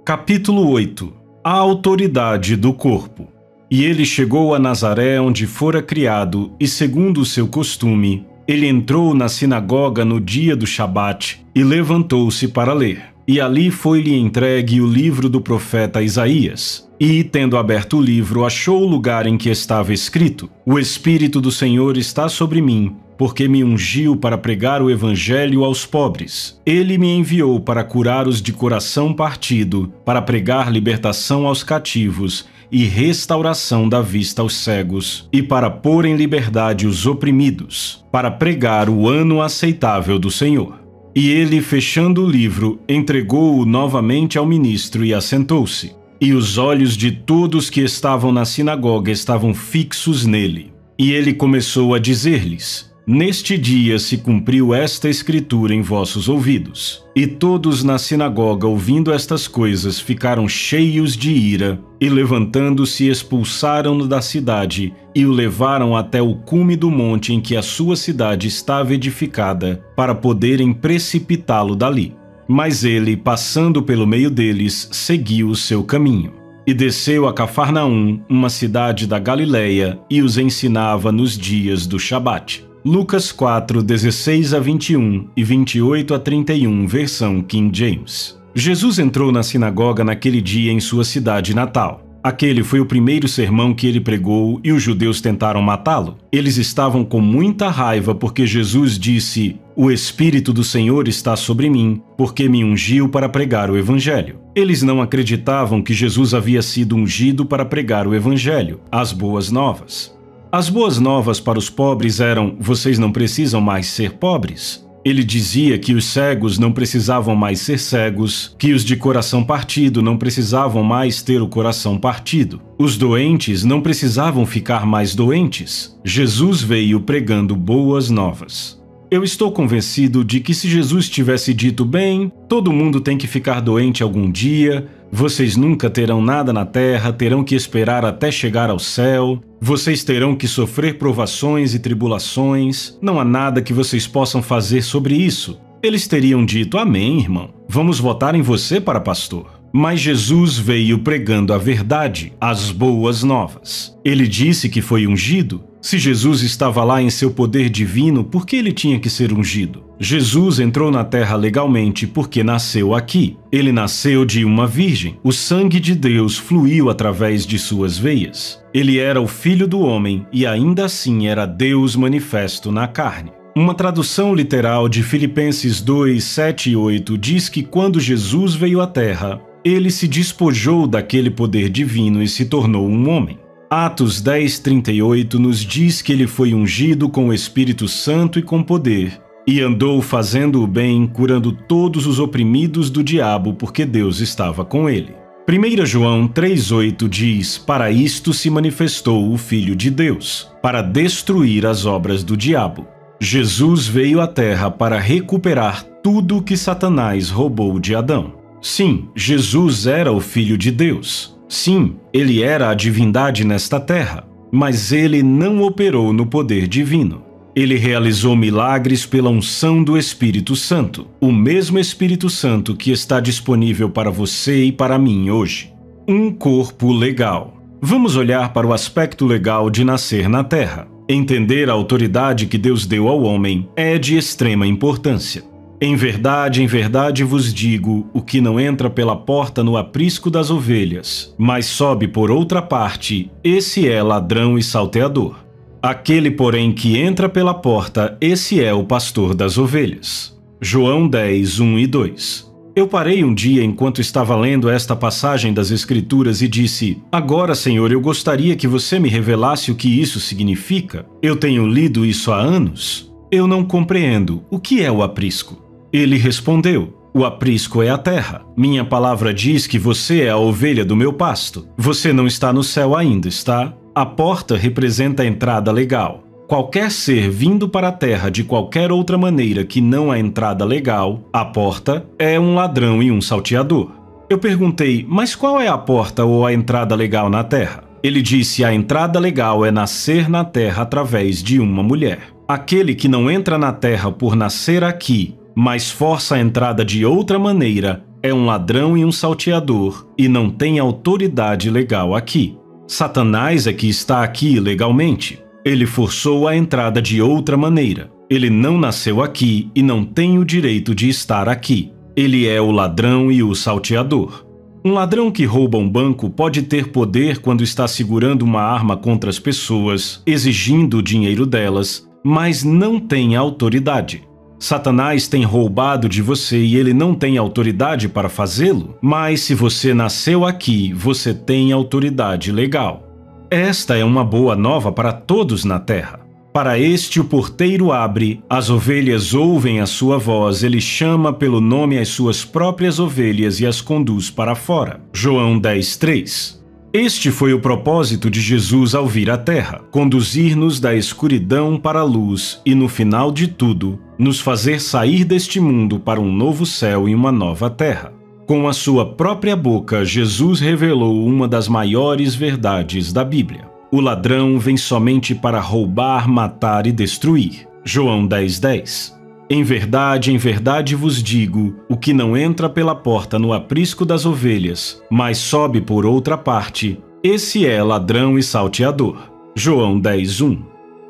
Capítulo 8. A autoridade do corpo. E ele chegou a Nazaré, onde fora criado, e segundo o seu costume, ele entrou na sinagoga no dia do Shabat e levantou-se para ler. E ali foi-lhe entregue o livro do profeta Isaías. E, tendo aberto o livro, achou o lugar em que estava escrito: O Espírito do Senhor está sobre mim, porque me ungiu para pregar o evangelho aos pobres. Ele me enviou para curar os de coração partido, para pregar libertação aos cativos e restauração da vista aos cegos, e para pôr em liberdade os oprimidos, para pregar o ano aceitável do Senhor. E ele, fechando o livro, entregou-o novamente ao ministro e assentou-se. E os olhos de todos que estavam na sinagoga estavam fixos nele. E ele começou a dizer-lhes: Neste dia se cumpriu esta escritura em vossos ouvidos. E todos na sinagoga, ouvindo estas coisas, ficaram cheios de ira, e levantando-se expulsaram-no da cidade, e o levaram até o cume do monte em que a sua cidade estava edificada, para poderem precipitá-lo dali. Mas ele, passando pelo meio deles, seguiu o seu caminho. E desceu a Cafarnaum, uma cidade da Galileia, e os ensinava nos dias do Shabat. Lucas 4, 16 a 21 e 28 a 31, versão King James. Jesus entrou na sinagoga naquele dia em sua cidade natal. Aquele foi o primeiro sermão que ele pregou e os judeus tentaram matá-lo. Eles estavam com muita raiva porque Jesus disse: O Espírito do Senhor está sobre mim, porque me ungiu para pregar o Evangelho. Eles não acreditavam que Jesus havia sido ungido para pregar o Evangelho, as boas novas. As boas novas para os pobres eram: vocês não precisam mais ser pobres. Ele dizia que os cegos não precisavam mais ser cegos, que os de coração partido não precisavam mais ter o coração partido. Os doentes não precisavam ficar mais doentes. Jesus veio pregando boas novas. Eu estou convencido de que se Jesus tivesse dito: bem, todo mundo tem que ficar doente algum dia, vocês nunca terão nada na terra, terão que esperar até chegar ao céu, vocês terão que sofrer provações e tribulações, não há nada que vocês possam fazer sobre isso. Eles teriam dito: amém, irmão, vamos votar em você para pastor. Mas Jesus veio pregando a verdade, as boas novas. Ele disse que foi ungido. Se Jesus estava lá em seu poder divino, por que ele tinha que ser ungido? Jesus entrou na terra legalmente porque nasceu aqui. Ele nasceu de uma virgem. O sangue de Deus fluiu através de suas veias. Ele era o Filho do homem e ainda assim era Deus manifesto na carne. Uma tradução literal de Filipenses 2, 7 e 8 diz que quando Jesus veio à terra, ele se despojou daquele poder divino e se tornou um homem. Atos 10, 38 nos diz que ele foi ungido com o Espírito Santo e com poder, e andou fazendo o bem, curando todos os oprimidos do diabo, porque Deus estava com ele. 1 João 3,8 diz: Para isto se manifestou o Filho de Deus, para destruir as obras do diabo. Jesus veio à terra para recuperar tudo que Satanás roubou de Adão. Sim, Jesus era o Filho de Deus. Sim, ele era a divindade nesta terra, mas ele não operou no poder divino. Ele realizou milagres pela unção do Espírito Santo, o mesmo Espírito Santo que está disponível para você e para mim hoje. Um corpo legal. Vamos olhar para o aspecto legal de nascer na terra. Entender a autoridade que Deus deu ao homem é de extrema importância. Em verdade vos digo, o que não entra pela porta no aprisco das ovelhas, mas sobe por outra parte, esse é ladrão e salteador. Aquele, porém, que entra pela porta, esse é o pastor das ovelhas. João 10, 1 e 2. Eu parei um dia enquanto estava lendo esta passagem das Escrituras e disse: Agora, Senhor, eu gostaria que você me revelasse o que isso significa. Eu tenho lido isso há anos. Eu não compreendo. O que é o aprisco? Ele respondeu: O aprisco é a terra. Minha palavra diz que você é a ovelha do meu pasto. Você não está no céu ainda, está? A porta representa a entrada legal. Qualquer ser vindo para a terra de qualquer outra maneira que não a entrada legal, a porta, é um ladrão e um salteador. Eu perguntei: mas qual é a porta ou a entrada legal na terra? Ele disse: a entrada legal é nascer na terra através de uma mulher. Aquele que não entra na terra por nascer aqui, mas força a entrada de outra maneira, é um ladrão e um salteador e não tem autoridade legal aqui. Satanás é que está aqui legalmente. Ele forçou a entrada de outra maneira. Ele não nasceu aqui e não tem o direito de estar aqui. Ele é o ladrão e o salteador. Um ladrão que rouba um banco pode ter poder quando está segurando uma arma contra as pessoas, exigindo o dinheiro delas, mas não tem autoridade. Satanás tem roubado de você e ele não tem autoridade para fazê-lo, mas se você nasceu aqui, você tem autoridade legal. Esta é uma boa nova para todos na terra. Para este o porteiro abre, as ovelhas ouvem a sua voz, ele chama pelo nome as suas próprias ovelhas e as conduz para fora. João 10:3. Este foi o propósito de Jesus ao vir à terra, conduzir-nos da escuridão para a luz e, no final de tudo, nos fazer sair deste mundo para um novo céu e uma nova terra. Com a sua própria boca, Jesus revelou uma das maiores verdades da Bíblia. O ladrão vem somente para roubar, matar e destruir. João 10:10. Em verdade vos digo, o que não entra pela porta no aprisco das ovelhas, mas sobe por outra parte, esse é ladrão e salteador. João 10:1.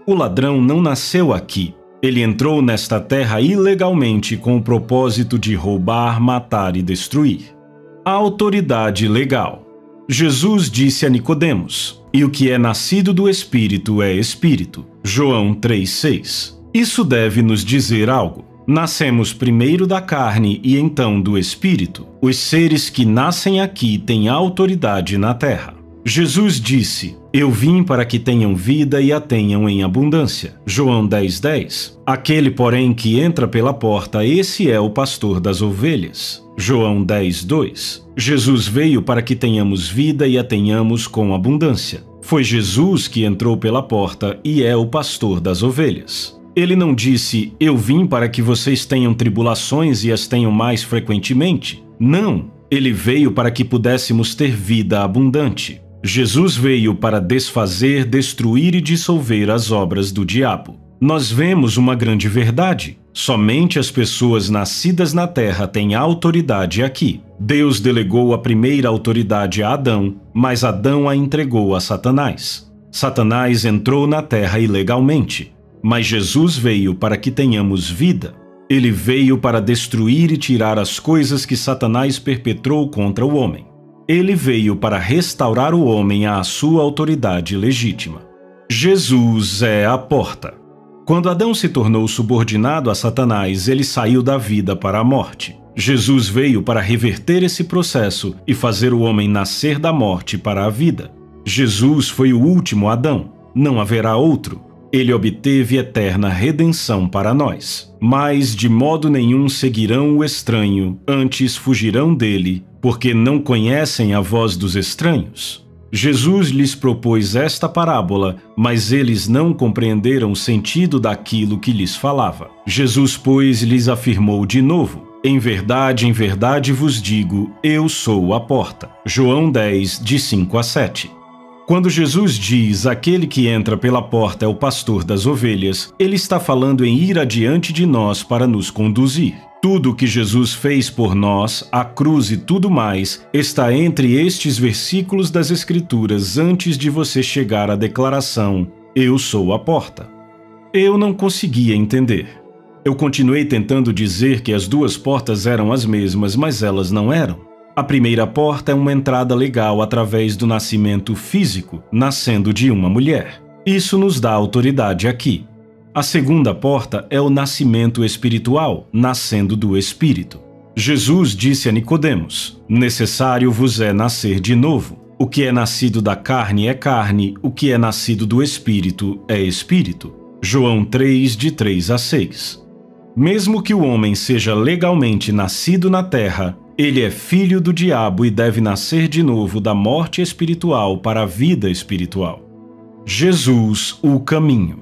O ladrão não nasceu aqui. Ele entrou nesta terra ilegalmente com o propósito de roubar, matar e destruir. A autoridade legal. Jesus disse a Nicodemos: e o que é nascido do Espírito é Espírito. João 3:6. Isso deve nos dizer algo. Nascemos primeiro da carne e então do Espírito. Os seres que nascem aqui têm autoridade na terra. Jesus disse: eu vim para que tenham vida e a tenham em abundância. João 10:10. Aquele, porém, que entra pela porta, esse é o pastor das ovelhas. João 10:2. Jesus veio para que tenhamos vida e a tenhamos com abundância. Foi Jesus que entrou pela porta e é o pastor das ovelhas. Ele não disse: eu vim para que vocês tenham tribulações e as tenham mais frequentemente. Não, ele veio para que pudéssemos ter vida abundante. Jesus veio para desfazer, destruir e dissolver as obras do diabo. Nós vemos uma grande verdade. Somente as pessoas nascidas na terra têm autoridade aqui. Deus delegou a primeira autoridade a Adão, mas Adão a entregou a Satanás. Satanás entrou na terra ilegalmente. Mas Jesus veio para que tenhamos vida. Ele veio para destruir e tirar as coisas que Satanás perpetrou contra o homem. Ele veio para restaurar o homem à sua autoridade legítima. Jesus é a porta. Quando Adão se tornou subordinado a Satanás, ele saiu da vida para a morte. Jesus veio para reverter esse processo e fazer o homem nascer da morte para a vida. Jesus foi o último Adão. Não haverá outro. Ele obteve eterna redenção para nós. Mas de modo nenhum seguirão o estranho, antes fugirão dele, porque não conhecem a voz dos estranhos. Jesus lhes propôs esta parábola, mas eles não compreenderam o sentido daquilo que lhes falava. Jesus, pois, lhes afirmou de novo: em verdade vos digo, eu sou a porta. João 10, de 5-7. Quando Jesus diz aquele que entra pela porta é o pastor das ovelhas, ele está falando em ir adiante de nós para nos conduzir. Tudo o que Jesus fez por nós, a cruz e tudo mais, está entre estes versículos das Escrituras antes de você chegar à declaração: eu sou a porta. Eu não conseguia entender. Eu continuei tentando dizer que as duas portas eram as mesmas, mas elas não eram. A primeira porta é uma entrada legal através do nascimento físico, nascendo de uma mulher. Isso nos dá autoridade aqui. A segunda porta é o nascimento espiritual, nascendo do Espírito. Jesus disse a Nicodemos: necessário vos é nascer de novo. O que é nascido da carne é carne, o que é nascido do Espírito é Espírito. João 3, de 3-6. Mesmo que o homem seja legalmente nascido na terra, ele é filho do diabo e deve nascer de novo da morte espiritual para a vida espiritual. Jesus, o caminho.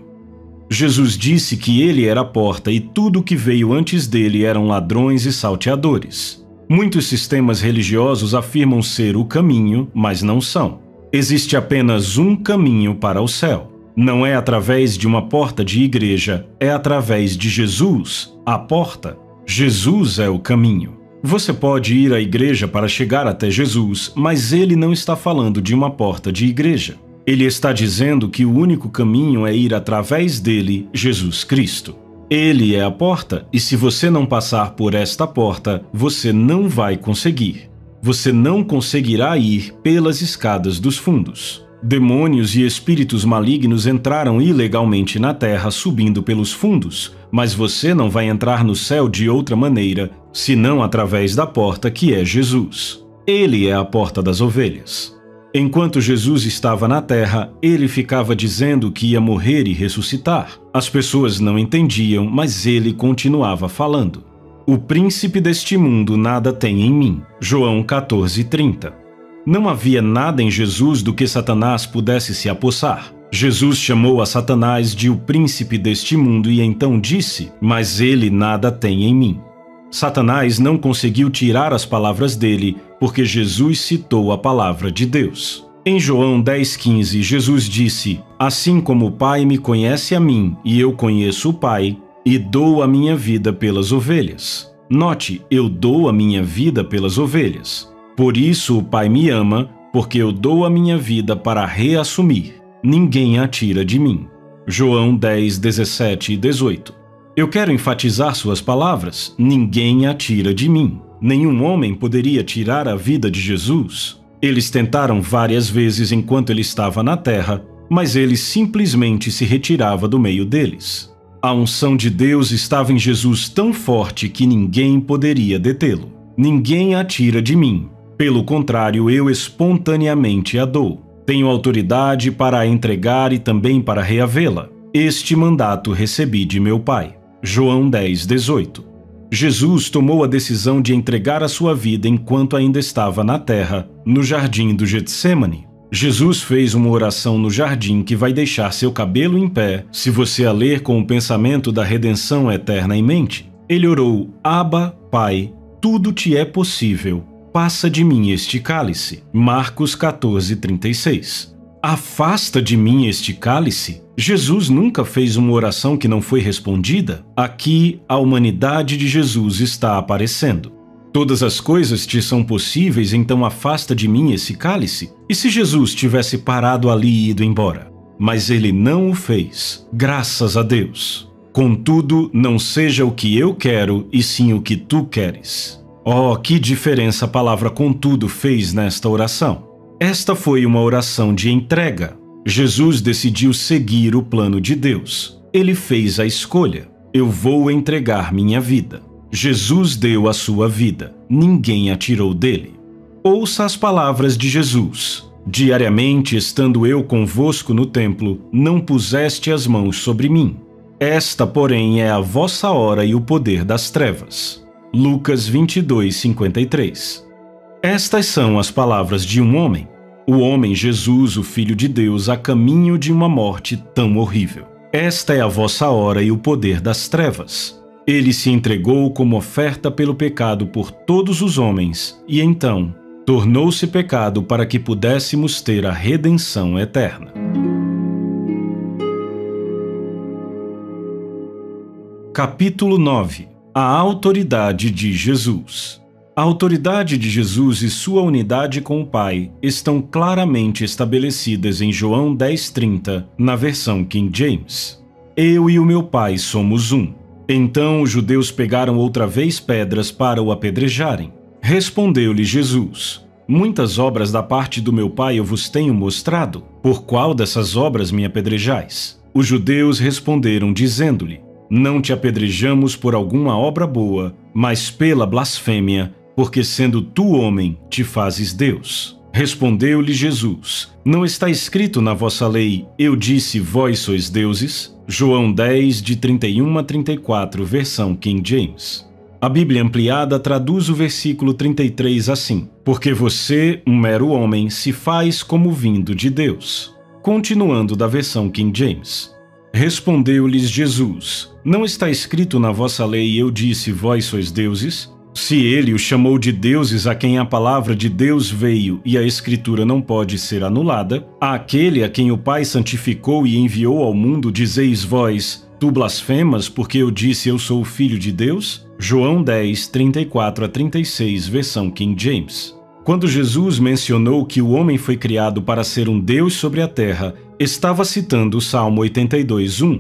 Jesus disse que ele era a porta e tudo o que veio antes dele eram ladrões e salteadores. Muitos sistemas religiosos afirmam ser o caminho, mas não são. Existe apenas um caminho para o céu. Não é através de uma porta de igreja, é através de Jesus, a porta. Jesus é o caminho. Você pode ir à igreja para chegar até Jesus, mas ele não está falando de uma porta de igreja. Ele está dizendo que o único caminho é ir através dele, Jesus Cristo. Ele é a porta, e se você não passar por esta porta, você não vai conseguir. Você não conseguirá ir pelas escadas dos fundos. Demônios e espíritos malignos entraram ilegalmente na terra subindo pelos fundos, mas você não vai entrar no céu de outra maneira, senão através da porta que é Jesus. Ele é a porta das ovelhas. Enquanto Jesus estava na terra, ele ficava dizendo que ia morrer e ressuscitar. As pessoas não entendiam, mas ele continuava falando. O príncipe deste mundo nada tem em mim. João 14:30. Não havia nada em Jesus do que Satanás pudesse se apossar. Jesus chamou a Satanás de o príncipe deste mundo e então disse: mas ele nada tem em mim. Satanás não conseguiu tirar as palavras dele, porque Jesus citou a palavra de Deus. Em João 10,15, Jesus disse: assim como o Pai me conhece a mim e eu conheço o Pai, e dou a minha vida pelas ovelhas. Note, eu dou a minha vida pelas ovelhas. Por isso o Pai me ama, porque eu dou a minha vida para reassumir. Ninguém a tira de mim. João 10, 17 e 18. Eu quero enfatizar suas palavras. Ninguém a tira de mim. Nenhum homem poderia tirar a vida de Jesus. Eles tentaram várias vezes enquanto ele estava na terra, mas ele simplesmente se retirava do meio deles. A unção de Deus estava em Jesus tão forte que ninguém poderia detê-lo. Ninguém a tira de mim. Pelo contrário, eu espontaneamente a dou. Tenho autoridade para a entregar e também para reavê-la. Este mandato recebi de meu Pai. João 10, 18. Jesus tomou a decisão de entregar a sua vida enquanto ainda estava na terra, no jardim do Getsêmani. Jesus fez uma oração no jardim que vai deixar seu cabelo em pé, se você a ler com o pensamento da redenção eterna em mente. Ele orou: Abba, Pai, tudo te é possível. Passa de mim este cálice. Marcos 14:36. Afasta de mim este cálice? Jesus nunca fez uma oração que não foi respondida? Aqui, a humanidade de Jesus está aparecendo. Todas as coisas te são possíveis, então afasta de mim esse cálice? E se Jesus tivesse parado ali e ido embora? Mas ele não o fez. Graças a Deus. Contudo, não seja o que eu quero, e sim o que tu queres. Oh, que diferença a palavra contudo fez nesta oração. Esta foi uma oração de entrega. Jesus decidiu seguir o plano de Deus. Ele fez a escolha. Eu vou entregar minha vida. Jesus deu a sua vida. Ninguém a tirou dele. Ouça as palavras de Jesus. Diariamente, estando eu convosco no templo, não puseste as mãos sobre mim. Esta, porém, é a vossa hora e o poder das trevas. Lucas 22:53. Estas são as palavras de um homem. O homem Jesus, o Filho de Deus, a caminho de uma morte tão horrível. Esta é a vossa hora e o poder das trevas. Ele se entregou como oferta pelo pecado por todos os homens, e então tornou-se pecado para que pudéssemos ter a redenção eterna. Capítulo 9. A autoridade de Jesus. A autoridade de Jesus e sua unidade com o Pai estão claramente estabelecidas em João 10:30, na versão King James. Eu e o meu Pai somos um. Então os judeus pegaram outra vez pedras para o apedrejarem. Respondeu-lhe Jesus: muitas obras da parte do meu Pai eu vos tenho mostrado. Por qual dessas obras me apedrejais? Os judeus responderam dizendo-lhe: não te apedrejamos por alguma obra boa, mas pela blasfêmia, porque sendo tu homem, te fazes Deus. Respondeu-lhe Jesus: não está escrito na vossa lei, eu disse, vós sois deuses? João 10, de 31 a 34, versão King James. A Bíblia Ampliada traduz o versículo 33 assim: porque você, um mero homem, se faz como vindo de Deus. Continuando da versão King James. Respondeu-lhes Jesus: não está escrito na vossa lei, eu disse, vós sois deuses? Se ele os chamou de deuses a quem a palavra de Deus veio e a Escritura não pode ser anulada, àquele a quem o Pai santificou e enviou ao mundo, dizeis vós, Tu blasfemas porque eu disse eu sou o Filho de Deus? João 10, 34 a 36, versão King James. Quando Jesus mencionou que o homem foi criado para ser um Deus sobre a terra, estava citando o Salmo 82, 1.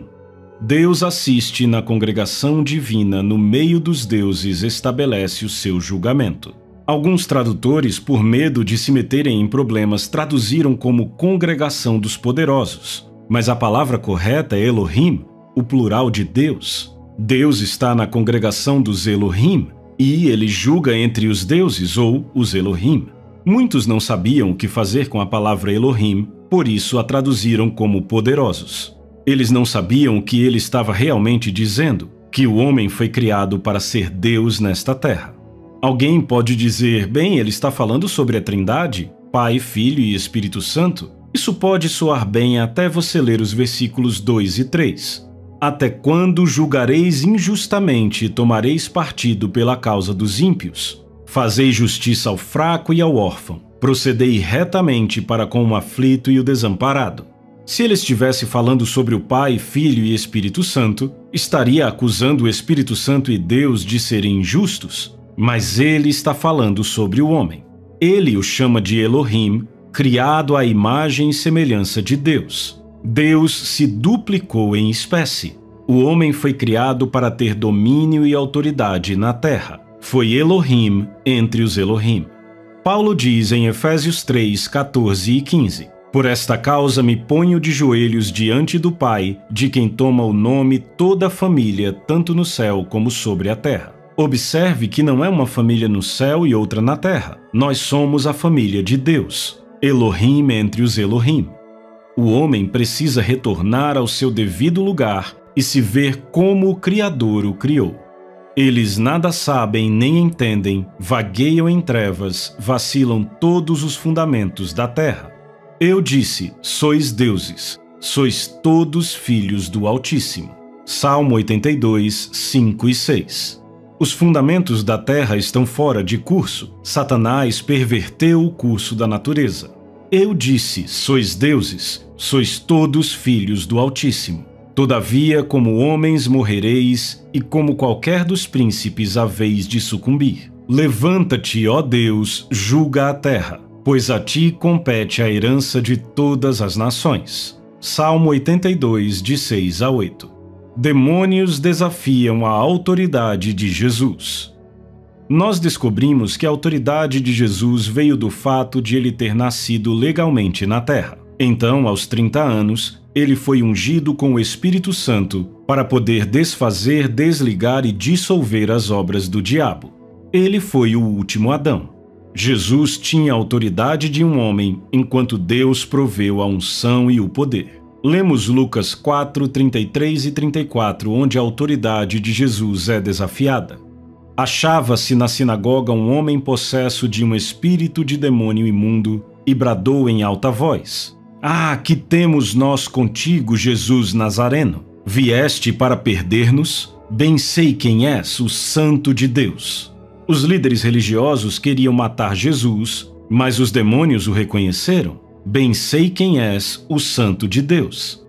Deus assiste na congregação divina, no meio dos deuses estabelece o seu julgamento. Alguns tradutores, por medo de se meterem em problemas, traduziram como congregação dos poderosos. Mas a palavra correta é Elohim, o plural de Deus. Deus está na congregação dos Elohim e ele julga entre os deuses ou os Elohim. Muitos não sabiam o que fazer com a palavra Elohim, por isso a traduziram como poderosos. Eles não sabiam o que ele estava realmente dizendo, que o homem foi criado para ser Deus nesta terra. Alguém pode dizer, bem, ele está falando sobre a Trindade, Pai, Filho e Espírito Santo. Isso pode soar bem até você ler os versículos 2 e 3. Até quando julgareis injustamente e tomareis partido pela causa dos ímpios? Fazei justiça ao fraco e ao órfão. Procedei retamente para com o aflito e o desamparado. Se ele estivesse falando sobre o Pai, Filho e Espírito Santo, estaria acusando o Espírito Santo e Deus de serem injustos, mas ele está falando sobre o homem. Ele o chama de Elohim, criado à imagem e semelhança de Deus. Deus se duplicou em espécie. O homem foi criado para ter domínio e autoridade na terra. Foi Elohim entre os Elohim. Paulo diz em Efésios 3, 14 e 15: Por esta causa me ponho de joelhos diante do Pai, de quem toma o nome toda a família, tanto no céu como sobre a terra. Observe que não é uma família no céu e outra na terra. Nós somos a família de Deus. Elohim entre os Elohim. O homem precisa retornar ao seu devido lugar e se ver como o Criador o criou. Eles nada sabem nem entendem, vagueiam em trevas, vacilam todos os fundamentos da terra. Eu disse, sois deuses, sois todos filhos do Altíssimo. Salmo 82, 5 e 6. Os fundamentos da terra estão fora de curso. Satanás perverteu o curso da natureza. Eu disse, sois deuses, sois todos filhos do Altíssimo. Todavia, como homens morrereis, e como qualquer dos príncipes haveis de sucumbir. Levanta-te, ó Deus, julga a terra, pois a ti compete a herança de todas as nações. Salmo 82, de 6 a 8. Demônios desafiam a autoridade de Jesus. Nós descobrimos que a autoridade de Jesus veio do fato de ele ter nascido legalmente na terra. Então, aos 30 anos, ele foi ungido com o Espírito Santo para poder desfazer, desligar e dissolver as obras do diabo. Ele foi o último Adão. Jesus tinha a autoridade de um homem, enquanto Deus proveu a unção e o poder. Lemos Lucas 4, 33 e 34, onde a autoridade de Jesus é desafiada. Achava-se na sinagoga um homem possesso de um espírito de demônio imundo e bradou em alta voz: Ah, que temos nós contigo, Jesus Nazareno? Vieste para perder-nos? Bem sei quem és, o Santo de Deus. Os líderes religiosos queriam matar Jesus, mas os demônios o reconheceram. Bem sei quem és, o Santo de Deus.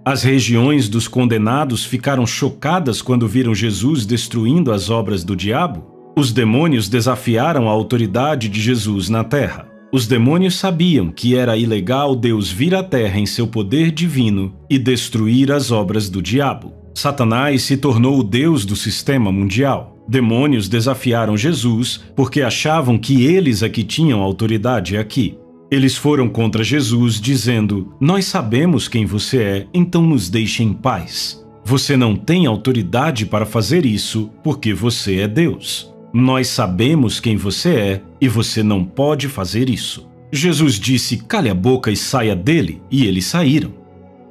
As regiões dos condenados ficaram chocadas quando viram Jesus destruindo as obras do diabo. Os demônios desafiaram a autoridade de Jesus na terra. Os demônios sabiam que era ilegal Deus vir à terra em seu poder divino e destruir as obras do diabo. Satanás se tornou o Deus do sistema mundial. Demônios desafiaram Jesus porque achavam que eles é que tinham autoridade aqui. Eles foram contra Jesus dizendo: Nós sabemos quem você é, então nos deixe em paz. Você não tem autoridade para fazer isso porque você é Deus. Nós sabemos quem você é e você não pode fazer isso. Jesus disse: Cale a boca e saia dele, e eles saíram.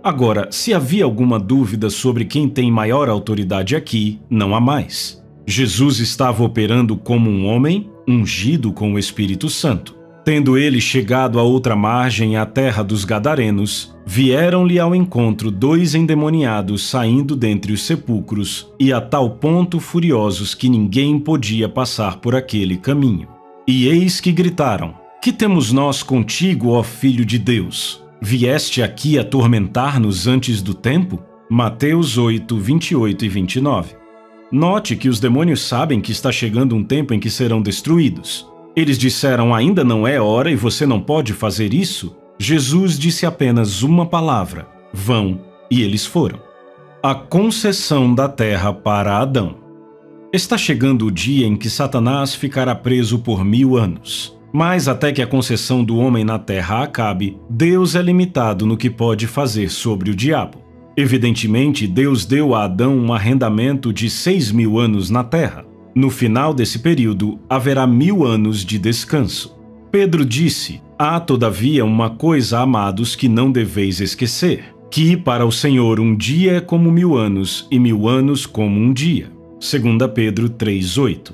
Agora, se havia alguma dúvida sobre quem tem maior autoridade aqui, não há mais. Jesus estava operando como um homem ungido com o Espírito Santo. Tendo ele chegado à outra margem, à terra dos Gadarenos, vieram-lhe ao encontro 2 endemoniados saindo dentre os sepulcros, e a tal ponto furiosos que ninguém podia passar por aquele caminho. E eis que gritaram: Que temos nós contigo, ó Filho de Deus? Vieste aqui atormentar-nos antes do tempo? Mateus 8, 28 e 29. Note que os demônios sabem que está chegando um tempo em que serão destruídos. Eles disseram: ainda não é hora e você não pode fazer isso? Jesus disse apenas uma palavra: vão, e eles foram. A concessão da terra para Adão. Está chegando o dia em que Satanás ficará preso por 1000 anos. Mas até que a concessão do homem na terra acabe, Deus é limitado no que pode fazer sobre o diabo. Evidentemente, Deus deu a Adão um arrendamento de 6.000 anos na terra. No final desse período, haverá 1000 anos de descanso. Pedro disse: há todavia uma coisa, amados, que não deveis esquecer, que para o Senhor um dia é como 1000 anos, e 1000 anos como um dia. 2 Pedro 3,8.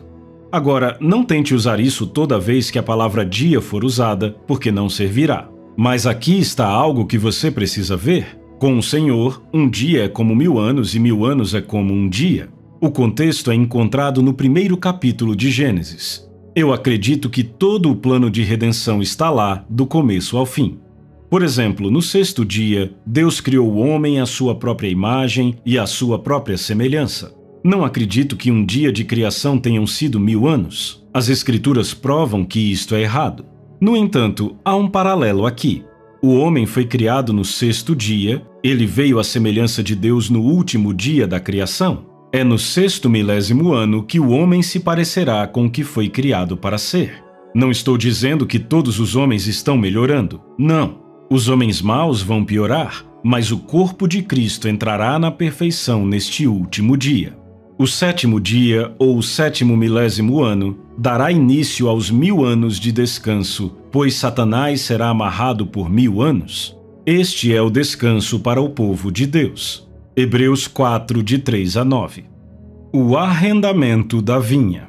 Agora, não tente usar isso toda vez que a palavra dia for usada, porque não servirá. Mas aqui está algo que você precisa ver. Com o Senhor, um dia é como 1000 anos e 1000 anos é como um dia. O contexto é encontrado no primeiro capítulo de Gênesis. Eu acredito que todo o plano de redenção está lá, do começo ao fim. Por exemplo, no 6º dia, Deus criou o homem à sua própria imagem e à sua própria semelhança. Não acredito que um dia de criação tenham sido 1000 anos. As Escrituras provam que isto é errado. No entanto, há um paralelo aqui. O homem foi criado no 6º dia, ele veio à semelhança de Deus no último dia da criação. É no 6º milésimo ano que o homem se parecerá com o que foi criado para ser. Não estou dizendo que todos os homens estão melhorando. Não. Os homens maus vão piorar, mas o corpo de Cristo entrará na perfeição neste último dia. O 7º dia, ou o 7º milésimo ano, dará início aos 1000 anos de descanso, pois Satanás será amarrado por 1000 anos. Este é o descanso para o povo de Deus. Hebreus 4, de 3 a 9. O arrendamento da vinha.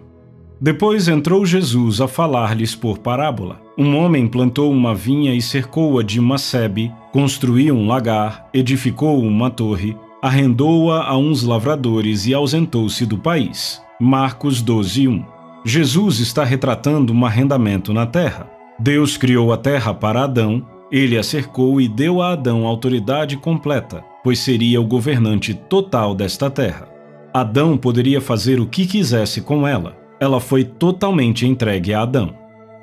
Depois entrou Jesus a falar-lhes por parábola. Um homem plantou uma vinha e cercou-a de uma sebe, construiu um lagar, edificou uma torre, arrendou-a a uns lavradores e ausentou-se do país. Marcos 12, 1. Jesus está retratando um arrendamento na terra. Deus criou a terra para Adão, ele a cercou e deu a Adão autoridade completa, pois seria o governante total desta terra. Adão poderia fazer o que quisesse com ela. Ela foi totalmente entregue a Adão.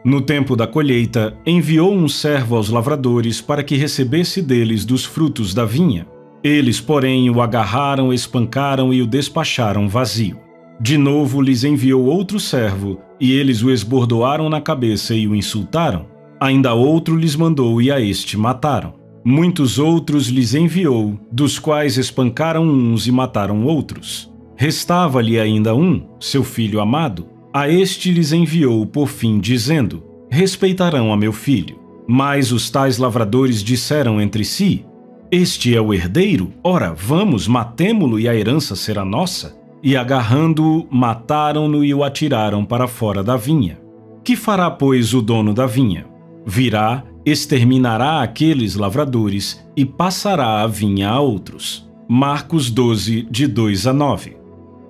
No tempo da colheita, enviou um servo aos lavradores para que recebesse deles dos frutos da vinha. Eles, porém, o agarraram, espancaram e o despacharam vazio. De novo lhes enviou outro servo, e eles o esbordoaram na cabeça e o insultaram. Ainda outro lhes mandou e a este mataram. Muitos outros lhes enviou, dos quais espancaram uns e mataram outros. Restava-lhe ainda um, seu filho amado. A este lhes enviou por fim, dizendo: respeitarão a meu filho. Mas os tais lavradores disseram entre si: este é o herdeiro? Ora, vamos, matemo-lo e a herança será nossa. E agarrando-o, mataram-no e o atiraram para fora da vinha. Que fará, pois, o dono da vinha? Virá, exterminará aqueles lavradores e passará a vinha a outros. Marcos 12, de 2 a 9.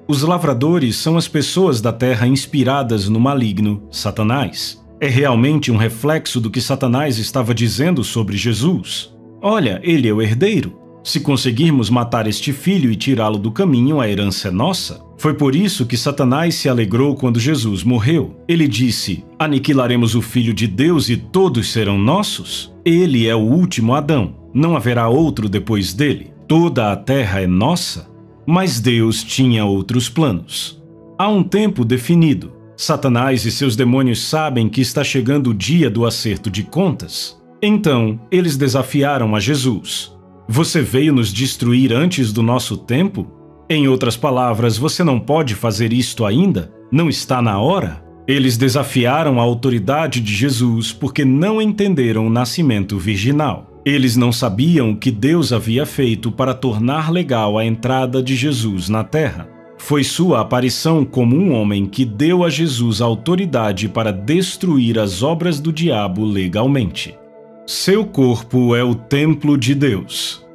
Os lavradores são as pessoas da terra inspiradas no maligno, Satanás. É realmente um reflexo do que Satanás estava dizendo sobre Jesus. Olha, ele é o herdeiro. Se conseguirmos matar este filho e tirá-lo do caminho, a herança é nossa. Foi por isso que Satanás se alegrou quando Jesus morreu. Ele disse: aniquilaremos o Filho de Deus e todos serão nossos? Ele é o último Adão. Não haverá outro depois dele. Toda a terra é nossa. Mas Deus tinha outros planos. Há um tempo definido. Satanás e seus demônios sabem que está chegando o dia do acerto de contas. Então, eles desafiaram a Jesus. Você veio nos destruir antes do nosso tempo? Em outras palavras, você não pode fazer isto ainda? Não está na hora? Eles desafiaram a autoridade de Jesus porque não entenderam o nascimento virginal. Eles não sabiam o que Deus havia feito para tornar legal a entrada de Jesus na terra. Foi sua aparição como um homem que deu a Jesus a autoridade para destruir as obras do diabo legalmente. Seu corpo é o templo de Deus.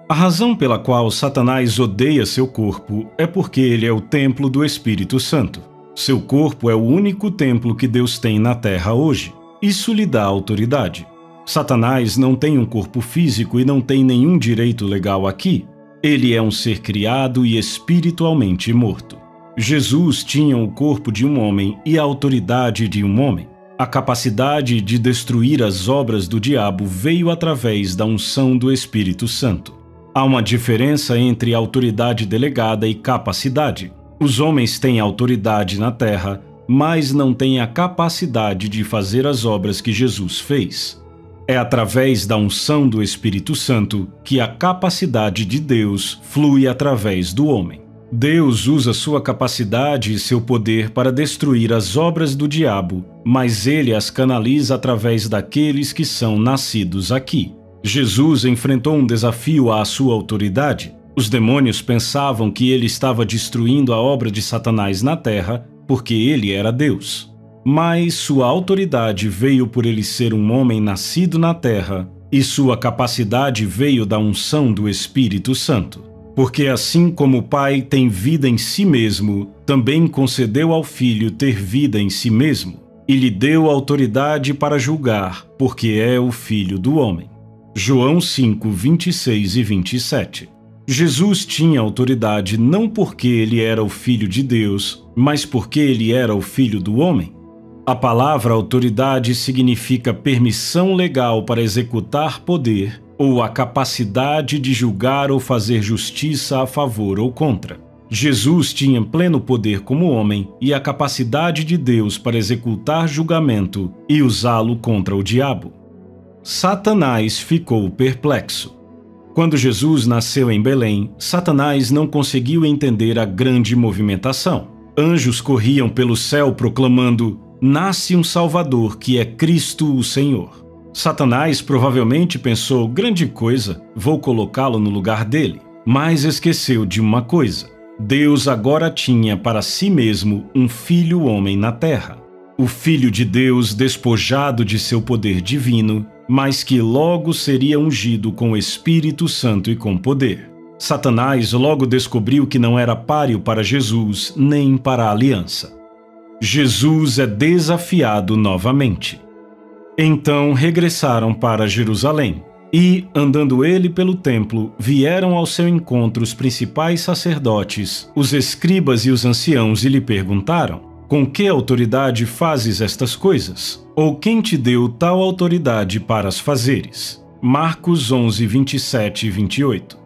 A razão pela qual Satanás odeia seu corpo é porque ele é o templo do Espírito Santo. Seu corpo é o único templo que Deus tem na terra hoje. Isso lhe dá autoridade. Satanás não tem um corpo físico e não tem nenhum direito legal aqui. Ele é um ser criado e espiritualmente morto. Jesus tinha o corpo de um homem e a autoridade de um homem. A capacidade de destruir as obras do diabo veio através da unção do Espírito Santo. Há uma diferença entre autoridade delegada e capacidade. Os homens têm autoridade na terra, mas não têm a capacidade de fazer as obras que Jesus fez. É através da unção do Espírito Santo que a capacidade de Deus flui através do homem. Deus usa sua capacidade e seu poder para destruir as obras do diabo, mas ele as canaliza através daqueles que são nascidos aqui. Jesus enfrentou um desafio à sua autoridade. Os demônios pensavam que ele estava destruindo a obra de Satanás na terra porque ele era Deus. Mas sua autoridade veio por ele ser um homem nascido na terra, e sua capacidade veio da unção do Espírito Santo. Porque assim como o Pai tem vida em si mesmo, também concedeu ao Filho ter vida em si mesmo, e lhe deu autoridade para julgar, porque é o Filho do homem. João 5, 26 e 27. Jesus tinha autoridade não porque ele era o Filho de Deus, mas porque ele era o Filho do homem. A palavra autoridade significa permissão legal para executar poder, ou a capacidade de julgar ou fazer justiça a favor ou contra. Jesus tinha pleno poder como homem e a capacidade de Deus para executar julgamento e usá-lo contra o diabo. Satanás ficou perplexo. Quando Jesus nasceu em Belém, Satanás não conseguiu entender a grande movimentação. Anjos corriam pelo céu proclamando: "Nasce um Salvador, que é Cristo o Senhor." Satanás provavelmente pensou: grande coisa, vou colocá-lo no lugar dele. Mas esqueceu de uma coisa: Deus agora tinha para si mesmo um filho homem na terra. O Filho de Deus despojado de seu poder divino, mas que logo seria ungido com o Espírito Santo e com poder. Satanás logo descobriu que não era páreo para Jesus nem para a aliança. Jesus é desafiado novamente. Então regressaram para Jerusalém, e, andando ele pelo templo, vieram ao seu encontro os principais sacerdotes, os escribas e os anciãos, e lhe perguntaram: "Com que autoridade fazes estas coisas? Ou quem te deu tal autoridade para as fazeres?" Marcos 11, 27 e 28.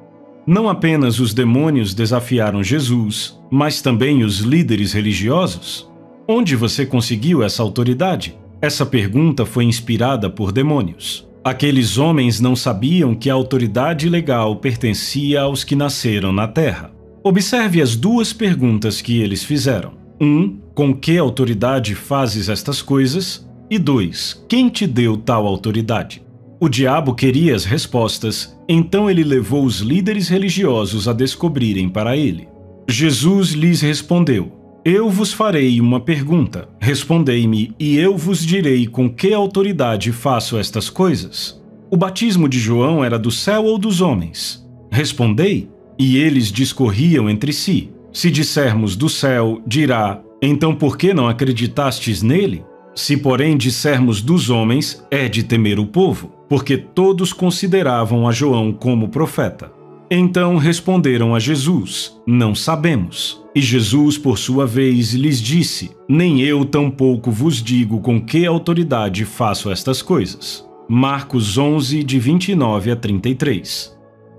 Não apenas os demônios desafiaram Jesus, mas também os líderes religiosos. Onde você conseguiu essa autoridade? Essa pergunta foi inspirada por demônios. Aqueles homens não sabiam que a autoridade legal pertencia aos que nasceram na terra. Observe as duas perguntas que eles fizeram. 1. Com que autoridade fazes estas coisas? E 2. Quem te deu tal autoridade? O diabo queria as respostas, então ele levou os líderes religiosos a descobrirem para ele. Jesus lhes respondeu: "Eu vos farei uma pergunta. Respondei-me, e eu vos direi com que autoridade faço estas coisas. O batismo de João era do céu ou dos homens? Respondei." E eles discorriam entre si. Se dissermos do céu, dirá: "Então por que não acreditastes nele? Se porém dissermos dos homens, é de temer o povo, porque todos consideravam a João como profeta." Então responderam a Jesus: "Não sabemos." E Jesus, por sua vez, lhes disse: "Nem eu tampouco vos digo com que autoridade faço estas coisas." Marcos 11, de 29 a 33.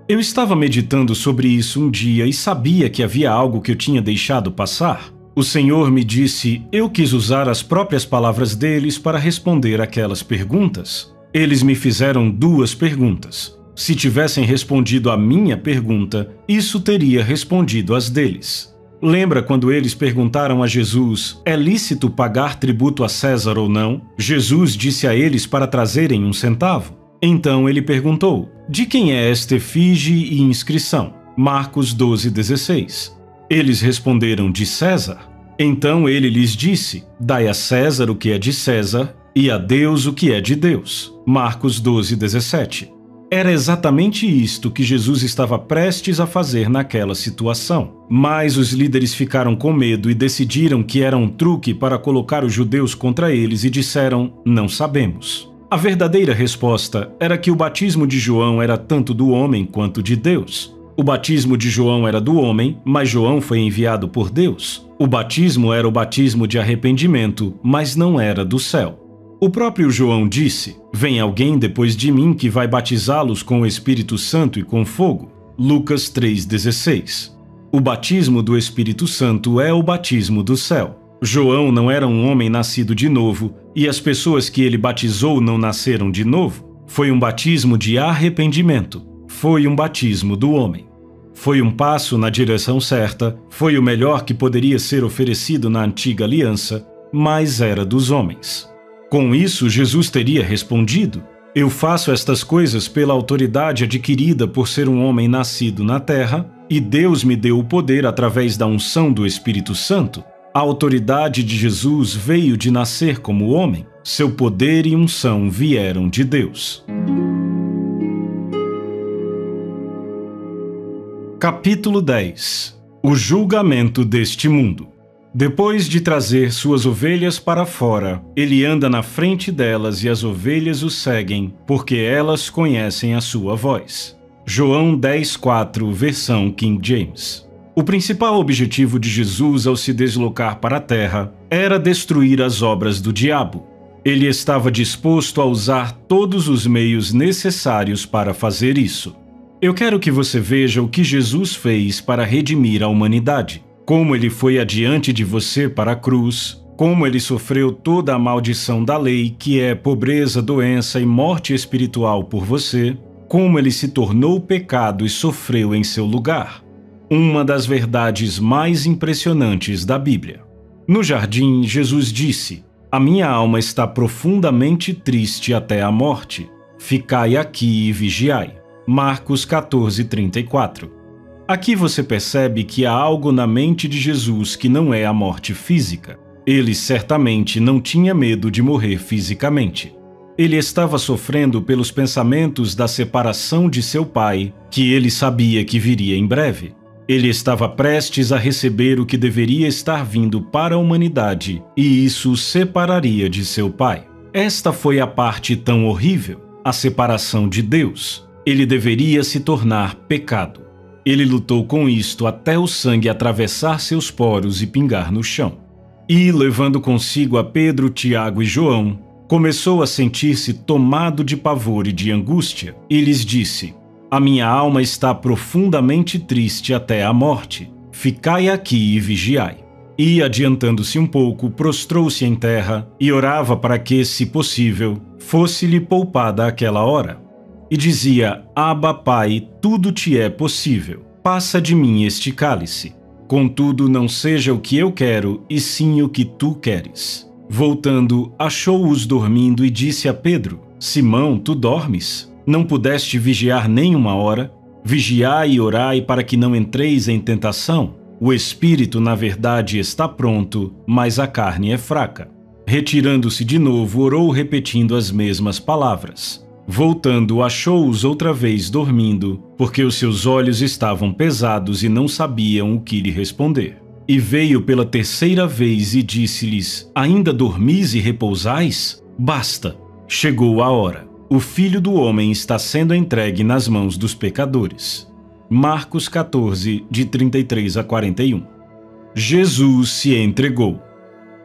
Eu estava meditando sobre isso um dia e sabia que havia algo que eu tinha deixado passar. O Senhor me disse: eu quis usar as próprias palavras deles para responder aquelas perguntas. Eles me fizeram duas perguntas. Se tivessem respondido à minha pergunta, isso teria respondido às deles. Lembra quando eles perguntaram a Jesus: "É lícito pagar tributo a César ou não?" Jesus disse a eles para trazerem um centavo. Então ele perguntou: "De quem é esta efígie e inscrição?" Marcos 12, 16. Eles responderam: "De César." Então ele lhes disse: "Dai a César o que é de César, e a Deus o que é de Deus." Marcos 12, 17. Era exatamente isto que Jesus estava prestes a fazer naquela situação. Mas os líderes ficaram com medo e decidiram que era um truque para colocar os judeus contra eles e disseram: "Não sabemos." A verdadeira resposta era que o batismo de João era tanto do homem quanto de Deus. O batismo de João era do homem, mas João foi enviado por Deus. O batismo era o batismo de arrependimento, mas não era do céu. O próprio João disse: "Vem alguém depois de mim que vai batizá-los com o Espírito Santo e com fogo." Lucas 3,16. O batismo do Espírito Santo é o batismo do céu. João não era um homem nascido de novo, e as pessoas que ele batizou não nasceram de novo. Foi um batismo de arrependimento. Foi um batismo do homem. Foi um passo na direção certa, foi o melhor que poderia ser oferecido na antiga aliança, mas era dos homens. Com isso, Jesus teria respondido: "Eu faço estas coisas pela autoridade adquirida por ser um homem nascido na terra, e Deus me deu o poder através da unção do Espírito Santo." A autoridade de Jesus veio de nascer como homem. Seu poder e unção vieram de Deus. Capítulo 10. O julgamento deste mundo. Depois de trazer suas ovelhas para fora, ele anda na frente delas e as ovelhas o seguem, porque elas conhecem a sua voz. João 10:4, versão King James. O principal objetivo de Jesus ao se deslocar para a terra era destruir as obras do diabo. Ele estava disposto a usar todos os meios necessários para fazer isso. Eu quero que você veja o que Jesus fez para redimir a humanidade. Como ele foi adiante de você para a cruz, como ele sofreu toda a maldição da lei, que é pobreza, doença e morte espiritual por você, como ele se tornou pecado e sofreu em seu lugar. Uma das verdades mais impressionantes da Bíblia. No jardim, Jesus disse: "A minha alma está profundamente triste até a morte. Ficai aqui e vigiai." Marcos 14:34. Aqui você percebe que há algo na mente de Jesus que não é a morte física. Ele certamente não tinha medo de morrer fisicamente. Ele estava sofrendo pelos pensamentos da separação de seu pai, que ele sabia que viria em breve. Ele estava prestes a receber o que deveria estar vindo para a humanidade, e isso o separaria de seu pai. Esta foi a parte tão horrível, a separação de Deus. Ele deveria se tornar pecado. Ele lutou com isto até o sangue atravessar seus poros e pingar no chão. E, levando consigo a Pedro, Tiago e João, começou a sentir-se tomado de pavor e de angústia, e lhes disse: "A minha alma está profundamente triste até a morte. Ficai aqui e vigiai." E, adiantando-se um pouco, prostrou-se em terra e orava para que, se possível, fosse-lhe poupada aquela hora. E dizia: "Abba, Pai, tudo te é possível. Passa de mim este cálice. Contudo, não seja o que eu quero, e sim o que tu queres." Voltando, achou-os dormindo e disse a Pedro: "Simão, tu dormes? Não pudeste vigiar nem uma hora? Vigiai e orai para que não entreis em tentação. O espírito, na verdade, está pronto, mas a carne é fraca." Retirando-se de novo, orou repetindo as mesmas palavras. Voltando, achou-os outra vez dormindo, porque os seus olhos estavam pesados e não sabiam o que lhe responder. E veio pela terceira vez e disse-lhes: "Ainda dormis e repousais? Basta, chegou a hora. O Filho do Homem está sendo entregue nas mãos dos pecadores." Marcos 14, de 33 a 41. Jesus se entregou.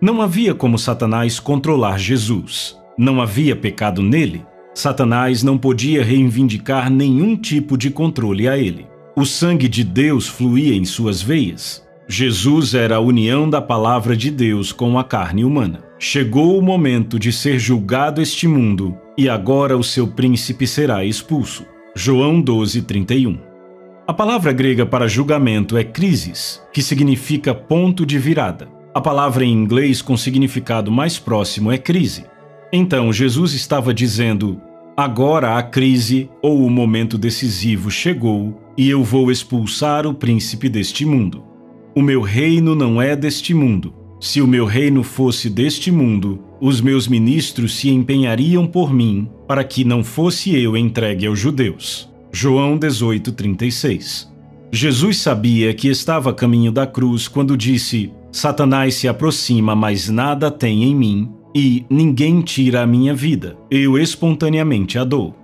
Não havia como Satanás controlar Jesus. Não havia pecado nele. Satanás não podia reivindicar nenhum tipo de controle a ele. O sangue de Deus fluía em suas veias. Jesus era a união da palavra de Deus com a carne humana. Chegou o momento de ser julgado este mundo, e agora o seu príncipe será expulso. João 12:31. A palavra grega para julgamento é crisis, que significa ponto de virada. A palavra em inglês com significado mais próximo é crise. Então Jesus estava dizendo: "Agora a crise ou o momento decisivo chegou, e eu vou expulsar o príncipe deste mundo. O meu reino não é deste mundo. Se o meu reino fosse deste mundo, os meus ministros se empenhariam por mim para que não fosse eu entregue aos judeus." João 18:36. Jesus sabia que estava a caminho da cruz quando disse: "Satanás se aproxima, mas nada tem em mim, e ninguém tira a minha vida. Eu espontaneamente a dou."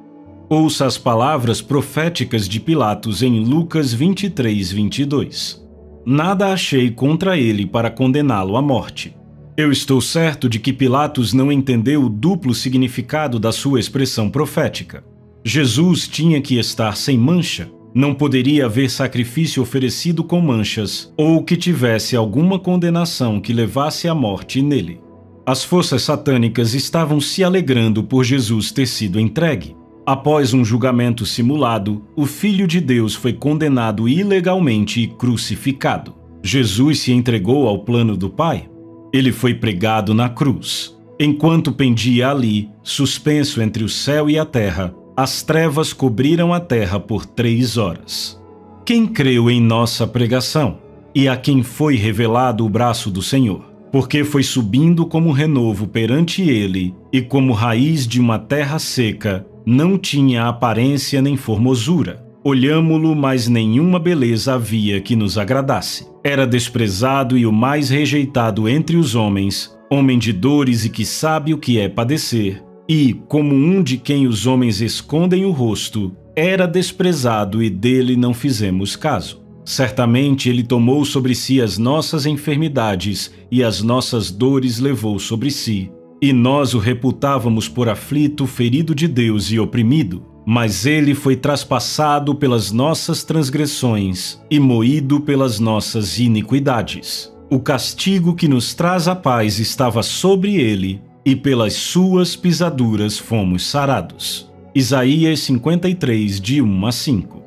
Ouça as palavras proféticas de Pilatos em Lucas 23, 22. Nada achei contra ele para condená-lo à morte. Eu estou certo de que Pilatos não entendeu o duplo significado da sua expressão profética. Jesus tinha que estar sem mancha. Não poderia haver sacrifício oferecido com manchas ou que tivesse alguma condenação que levasse à morte nele. As forças satânicas estavam se alegrando por Jesus ter sido entregue. Após um julgamento simulado, o Filho de Deus foi condenado ilegalmente e crucificado. Jesus se entregou ao plano do Pai. Ele foi pregado na cruz. Enquanto pendia ali, suspenso entre o céu e a terra, as trevas cobriram a terra por 3 horas. Quem creu em nossa pregação? E a quem foi revelado o braço do Senhor? Porque foi subindo como renovo perante ele, e como raiz de uma terra seca, não tinha aparência nem formosura. Olhámo-lo, mas nenhuma beleza havia que nos agradasse. Era desprezado e o mais rejeitado entre os homens, homem de dores e que sabe o que é padecer. E, como um de quem os homens escondem o rosto, era desprezado e dele não fizemos caso. Certamente ele tomou sobre si as nossas enfermidades e as nossas dores levou sobre si. E nós o reputávamos por aflito, ferido de Deus e oprimido. Mas ele foi traspassado pelas nossas transgressões e moído pelas nossas iniquidades. O castigo que nos traz a paz estava sobre ele, e pelas suas pisaduras fomos sarados. Isaías 53, de 1 a 5.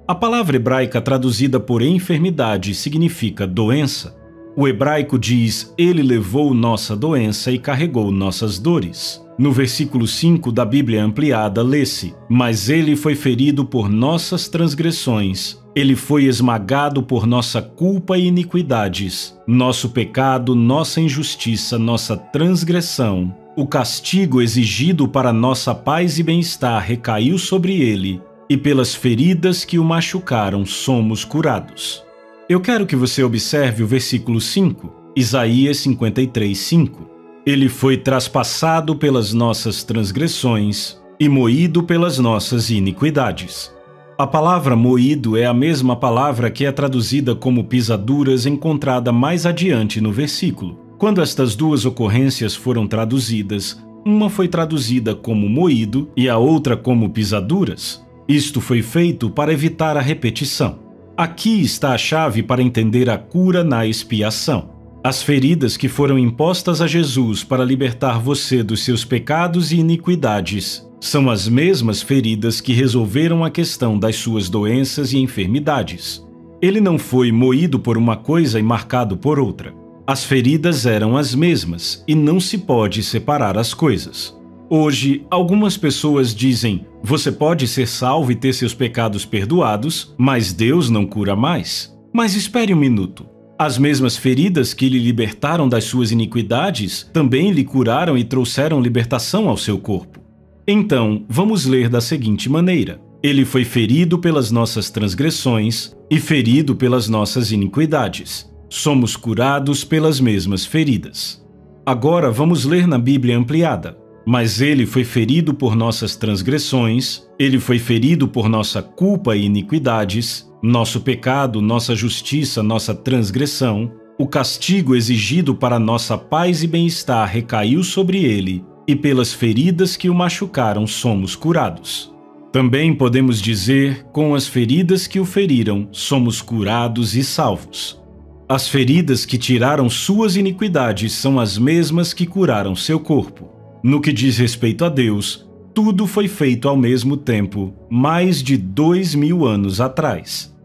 A palavra hebraica traduzida por enfermidade significa doença. O hebraico diz, ele levou nossa doença e carregou nossas dores. No versículo 5 da Bíblia ampliada, lê-se, mas ele foi ferido por nossas transgressões, ele foi esmagado por nossa culpa e iniquidades, nosso pecado, nossa injustiça, nossa transgressão. O castigo exigido para nossa paz e bem-estar recaiu sobre ele, e pelas feridas que o machucaram somos curados. Eu quero que você observe o versículo 5, Isaías 53, 5. Ele foi traspassado pelas nossas transgressões e moído pelas nossas iniquidades. A palavra moído é a mesma palavra que é traduzida como pisaduras encontrada mais adiante no versículo. Quando estas duas ocorrências foram traduzidas, uma foi traduzida como moído e a outra como pisaduras. Isto foi feito para evitar a repetição. Aqui está a chave para entender a cura na expiação. As feridas que foram impostas a Jesus para libertar você dos seus pecados e iniquidades são as mesmas feridas que resolveram a questão das suas doenças e enfermidades. Ele não foi moído por uma coisa e marcado por outra. As feridas eram as mesmas e não se pode separar as coisas. Hoje, algumas pessoas dizem, você pode ser salvo e ter seus pecados perdoados, mas Deus não cura mais. Mas espere um minuto. As mesmas feridas que lhe libertaram das suas iniquidades também lhe curaram e trouxeram libertação ao seu corpo. Então, vamos ler da seguinte maneira. Ele foi ferido pelas nossas transgressões e ferido pelas nossas iniquidades. Somos curados pelas mesmas feridas. Agora vamos ler na Bíblia ampliada. Mas ele foi ferido por nossas transgressões, ele foi ferido por nossa culpa e iniquidades, nosso pecado, nossa justiça, nossa transgressão. O castigo exigido para nossa paz e bem-estar recaiu sobre ele, e pelas feridas que o machucaram somos curados. Também podemos dizer, com as feridas que o feriram, somos curados e salvos. As feridas que tiraram suas iniquidades são as mesmas que curaram seu corpo. No que diz respeito a Deus, tudo foi feito ao mesmo tempo, mais de 2000 anos atrás.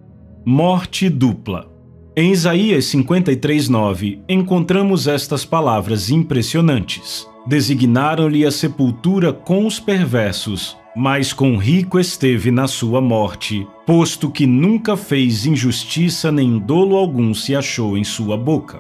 Morte dupla. Em Isaías 53:9, encontramos estas palavras impressionantes. Designaram-lhe a sepultura com os perversos, mas com rico esteve na sua morte, posto que nunca fez injustiça nem dolo algum se achou em sua boca.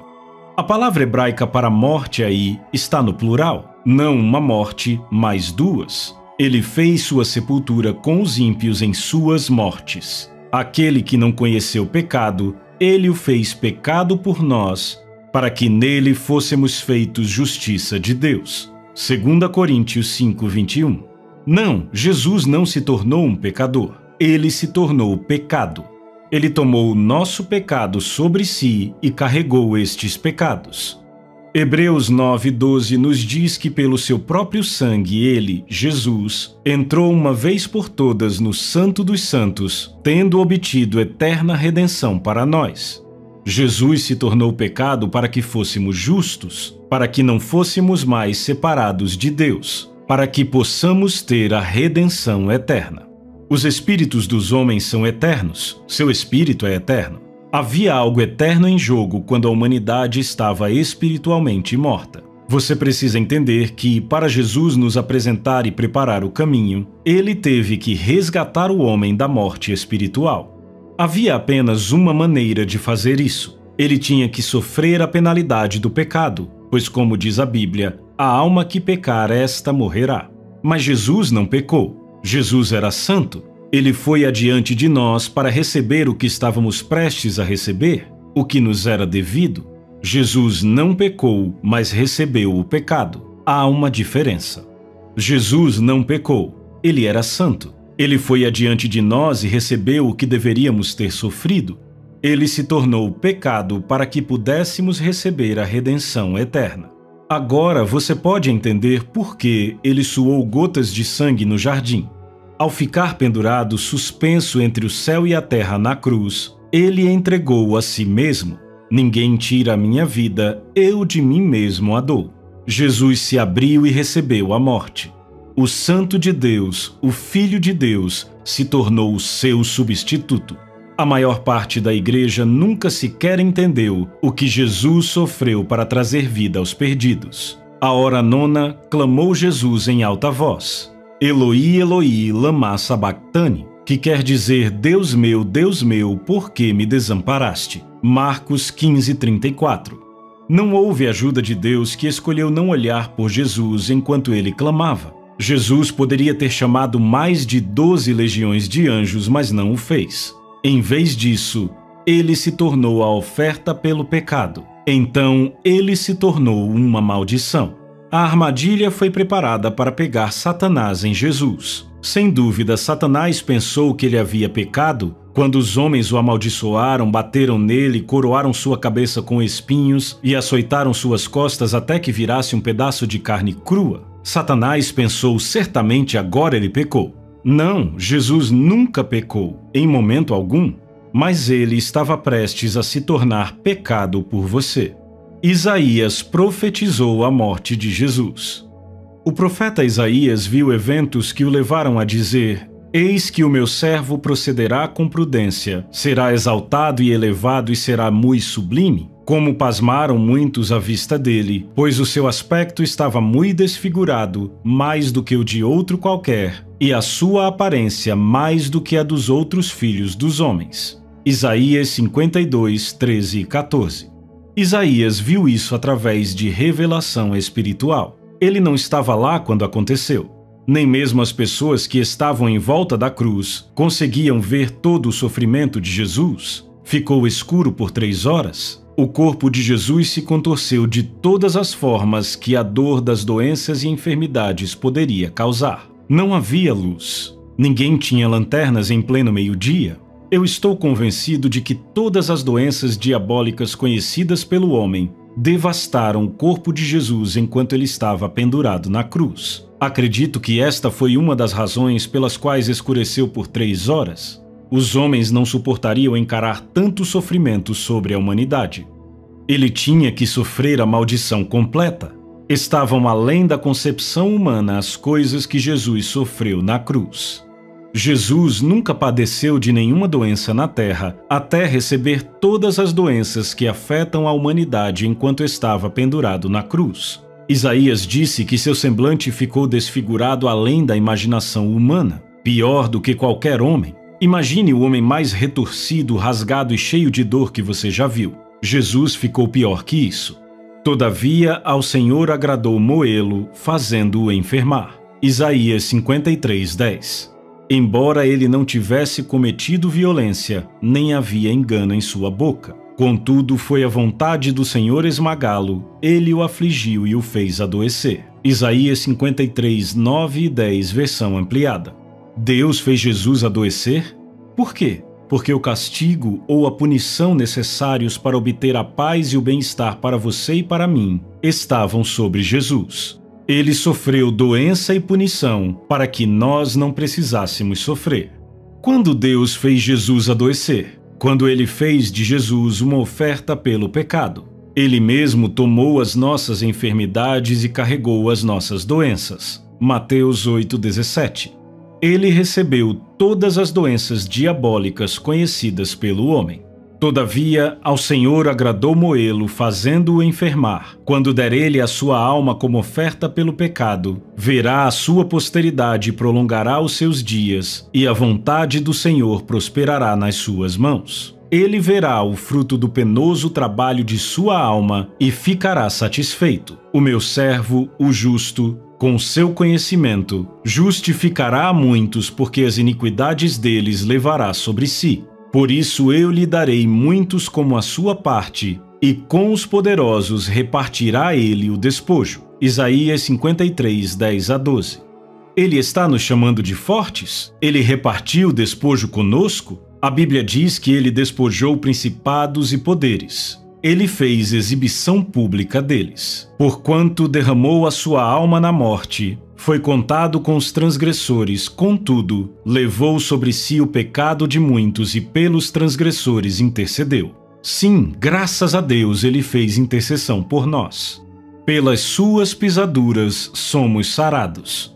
A palavra hebraica para morte aí está no plural, não uma morte, mas duas. Ele fez sua sepultura com os ímpios em suas mortes. Aquele que não conheceu pecado, ele o fez pecado por nós, para que nele fôssemos feitos justiça de Deus. 2 Coríntios 5:21. Não, Jesus não se tornou um pecador. Ele se tornou pecado. Ele tomou o nosso pecado sobre si e carregou estes pecados. Hebreus 9:12 nos diz que pelo seu próprio sangue ele, Jesus, entrou uma vez por todas no Santo dos Santos, tendo obtido eterna redenção para nós. Jesus se tornou pecado para que fôssemos justos, para que não fôssemos mais separados de Deus, para que possamos ter a redenção eterna. Os espíritos dos homens são eternos, seu espírito é eterno. Havia algo eterno em jogo quando a humanidade estava espiritualmente morta. Você precisa entender que, para Jesus nos apresentar e preparar o caminho, ele teve que resgatar o homem da morte espiritual. Havia apenas uma maneira de fazer isso. Ele tinha que sofrer a penalidade do pecado, pois, como diz a Bíblia, a alma que pecar, esta morrerá. Mas Jesus não pecou. Jesus era santo. Ele foi adiante de nós para receber o que estávamos prestes a receber, o que nos era devido. Jesus não pecou, mas recebeu o pecado. Há uma diferença. Jesus não pecou. Ele era santo. Ele foi adiante de nós e recebeu o que deveríamos ter sofrido. Ele se tornou pecado para que pudéssemos receber a redenção eterna. Agora você pode entender por que ele suou gotas de sangue no jardim. Ao ficar pendurado, suspenso entre o céu e a terra na cruz, ele entregou a si mesmo. Ninguém tira a minha vida, eu de mim mesmo a dou. Jesus se abriu e recebeu a morte. O Santo de Deus, o Filho de Deus, se tornou o seu substituto. A maior parte da igreja nunca sequer entendeu o que Jesus sofreu para trazer vida aos perdidos. À hora nona, clamou Jesus em alta voz: Eloi, Eloi, lama sabactani, que quer dizer Deus meu, por que me desamparaste? Marcos 15:34. Não houve ajuda de Deus que escolheu não olhar por Jesus enquanto ele clamava. Jesus poderia ter chamado mais de 12 legiões de anjos, mas não o fez. Em vez disso, ele se tornou a oferta pelo pecado. Então, ele se tornou uma maldição. A armadilha foi preparada para pegar Satanás em Jesus. Sem dúvida, Satanás pensou que ele havia pecado quando os homens o amaldiçoaram, bateram nele, coroaram sua cabeça com espinhos e açoitaram suas costas até que virasse um pedaço de carne crua. Satanás pensou, certamente agora ele pecou. Não, Jesus nunca pecou, em momento algum, mas ele estava prestes a se tornar pecado por você. Isaías profetizou a morte de Jesus. O profeta Isaías viu eventos que o levaram a dizer: Eis que o meu servo procederá com prudência, será exaltado e elevado e será muito sublime. Como pasmaram muitos à vista dele, pois o seu aspecto estava muito desfigurado, mais do que o de outro qualquer, e a sua aparência mais do que a dos outros filhos dos homens. Isaías 52, 13 e 14. Isaías viu isso através de revelação espiritual. Ele não estava lá quando aconteceu. Nem mesmo as pessoas que estavam em volta da cruz conseguiam ver todo o sofrimento de Jesus. Ficou escuro por 3 horas. O corpo de Jesus se contorceu de todas as formas que a dor das doenças e enfermidades poderia causar. Não havia luz. Ninguém tinha lanternas em pleno meio-dia. Eu estou convencido de que todas as doenças diabólicas conhecidas pelo homem devastaram o corpo de Jesus enquanto ele estava pendurado na cruz. Acredito que esta foi uma das razões pelas quais escureceu por 3 horas. Os homens não suportariam encarar tanto sofrimento sobre a humanidade. Ele tinha que sofrer a maldição completa. Estavam além da concepção humana as coisas que Jesus sofreu na cruz. Jesus nunca padeceu de nenhuma doença na terra até receber todas as doenças que afetam a humanidade enquanto estava pendurado na cruz. Isaías disse que seu semblante ficou desfigurado além da imaginação humana, pior do que qualquer homem. Imagine o homem mais retorcido, rasgado e cheio de dor que você já viu. Jesus ficou pior que isso. Todavia, ao Senhor agradou moê-lo, fazendo-o enfermar. Isaías 53:10. Embora ele não tivesse cometido violência, nem havia engano em sua boca. Contudo, foi a vontade do Senhor esmagá-lo, ele o afligiu e o fez adoecer. Isaías 53, 9 e 10, versão ampliada. Deus fez Jesus adoecer? Por quê? Porque o castigo ou a punição necessários para obter a paz e o bem-estar para você e para mim estavam sobre Jesus. Ele sofreu doença e punição para que nós não precisássemos sofrer. Quando Deus fez Jesus adoecer? Quando ele fez de Jesus uma oferta pelo pecado. Ele mesmo tomou as nossas enfermidades e carregou as nossas doenças. Mateus 8,17. Ele recebeu todas as doenças diabólicas conhecidas pelo homem. Todavia, ao Senhor agradou moê-lo, fazendo-o enfermar. Quando der ele a sua alma como oferta pelo pecado, verá a sua posteridade e prolongará os seus dias, e a vontade do Senhor prosperará nas suas mãos. Ele verá o fruto do penoso trabalho de sua alma e ficará satisfeito. O meu servo, o justo, com seu conhecimento, justificará a muitos, porque as iniquidades deles levará sobre si. Por isso eu lhe darei muitos como a sua parte, e com os poderosos repartirá ele o despojo. Isaías 53, 10 a 12. Ele está nos chamando de fortes? Ele repartiu o despojo conosco? A Bíblia diz que ele despojou principados e poderes. Ele fez exibição pública deles. Porquanto derramou a sua alma na morte, foi contado com os transgressores, contudo, levou sobre si o pecado de muitos e pelos transgressores intercedeu. Sim, graças a Deus ele fez intercessão por nós. Pelas suas pisaduras somos sarados.